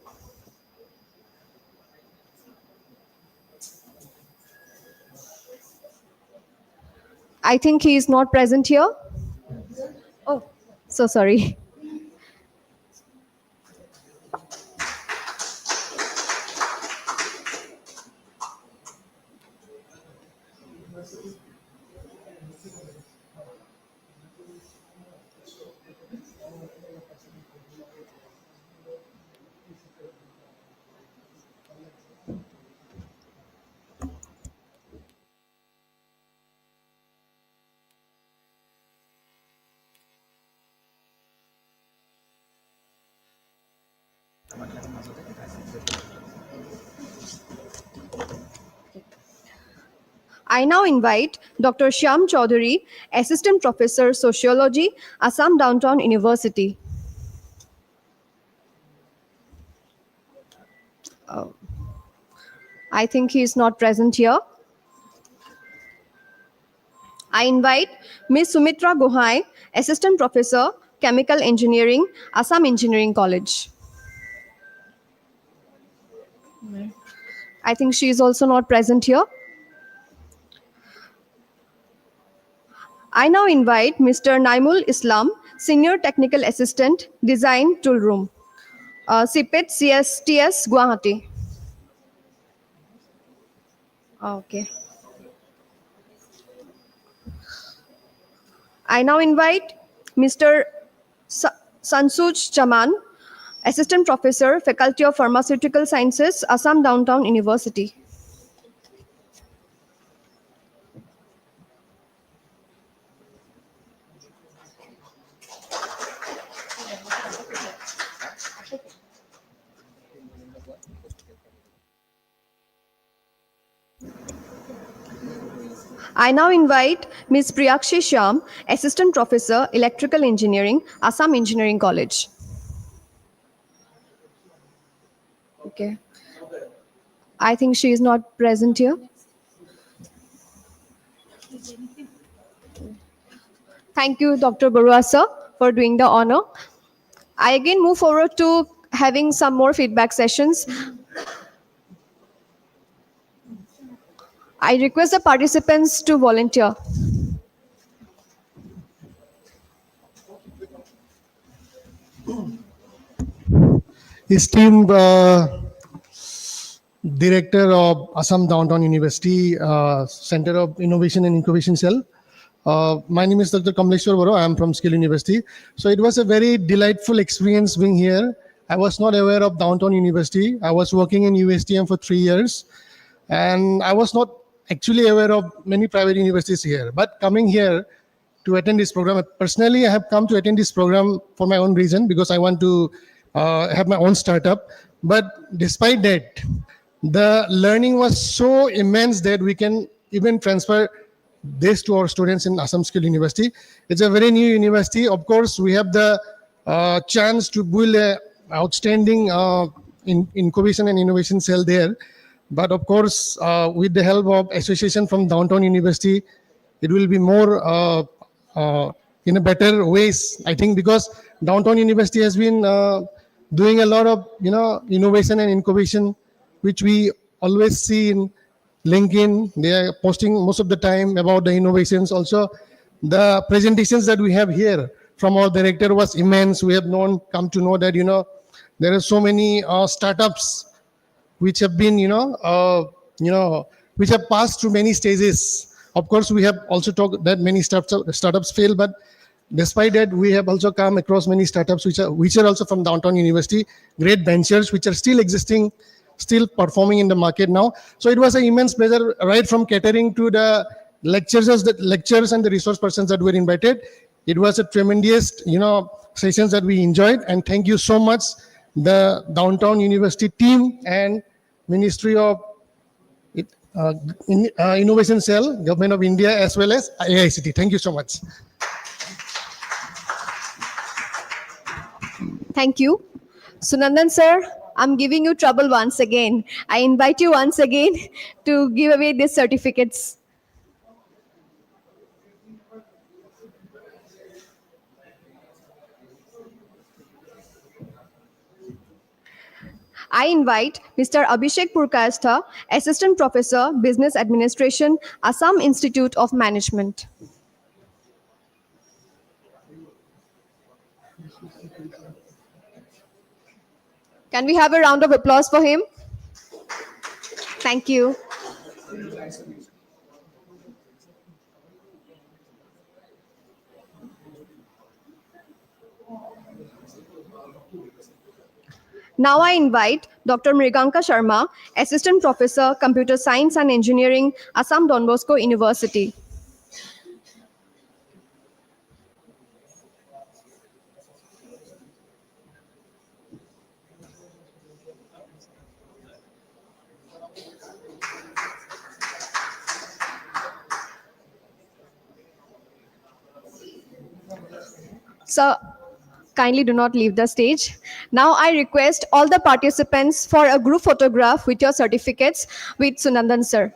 I think he is not present here. So sorry. I now invite Dr. Shyam Chaudhary, Assistant Professor, Sociology, Assam Downtown University. I think he is not present here. I invite Ms. Sumitra Gohai, Assistant Professor, Chemical Engineering, Assam Engineering College. I think she is also not present here. I now invite Mr. Naimul Islam, Senior Technical Assistant, Design Tool Room, CPET CSTS, Guwahati. Okay. I now invite Mr. Sansuj Chaman, Assistant Professor, Faculty of Pharmaceutical Sciences, Assam Downtown University. I now invite Ms. Priyakshi Shyam, Assistant Professor, Electrical Engineering, Assam Engineering College. Okay. I think she is not present here. Thank you, Dr. Barua sir, for doing the honor. I again move forward to having some more feedback sessions. I request the participants to volunteer. Esteemed Director of Assam Downtown University, Center of Innovation and Incubation Cell. My name is Dr. Kamleshwar Baro. I am from Skill University. So it was a very delightful experience being here. I was not aware of Downtown University. I was working in USTM for 3 years, and I was not actually aware of many private universities here. But coming here to attend this program, personally, I have come to attend this program for my own reason, because I want to have my own startup. But despite that, the learning was so immense that we can even transfer this to our students in Assam Skill University. It's a very new university. Of course, we have the chance to build a outstanding incubation and innovation cell there. But of course, with the help of association from Downtown University, it will be more in a better ways, I think, because Downtown University has been doing a lot of innovation and incubation, which we always see in LinkedIn. They are posting most of the time about the innovations. Also, the presentations that we have here from our director was immense. We have come to know that there are so many startups which have been which have passed through many stages. Of course, we have also talked that many startups fail, but despite that, we have also come across many startups which are also from Downtown University, great ventures which are still existing, still performing in the market now. So it was an immense pleasure, right from catering to the lectures and the resource persons that were invited. It was a tremendous, sessions that we enjoyed. And thank you so much, the Downtown University team and Ministry of Innovation Cell, Government of India, as well as AICTE. Thank you so much. Thank you. Sunandan sir, I'm giving you trouble once again. I invite you once again to give away these certificates. I invite Mr. Abhishek Purkayastha, Assistant Professor, Business Administration, Assam Institute of Management. Can we have a round of applause for him? Thank you. Now I invite Dr. Mriganka Sharma, Assistant Professor, Computer Science and Engineering, Assam Don Bosco University. Sir, kindly do not leave the stage. Now I request all the participants for a group photograph with your certificates with Sunandan sir.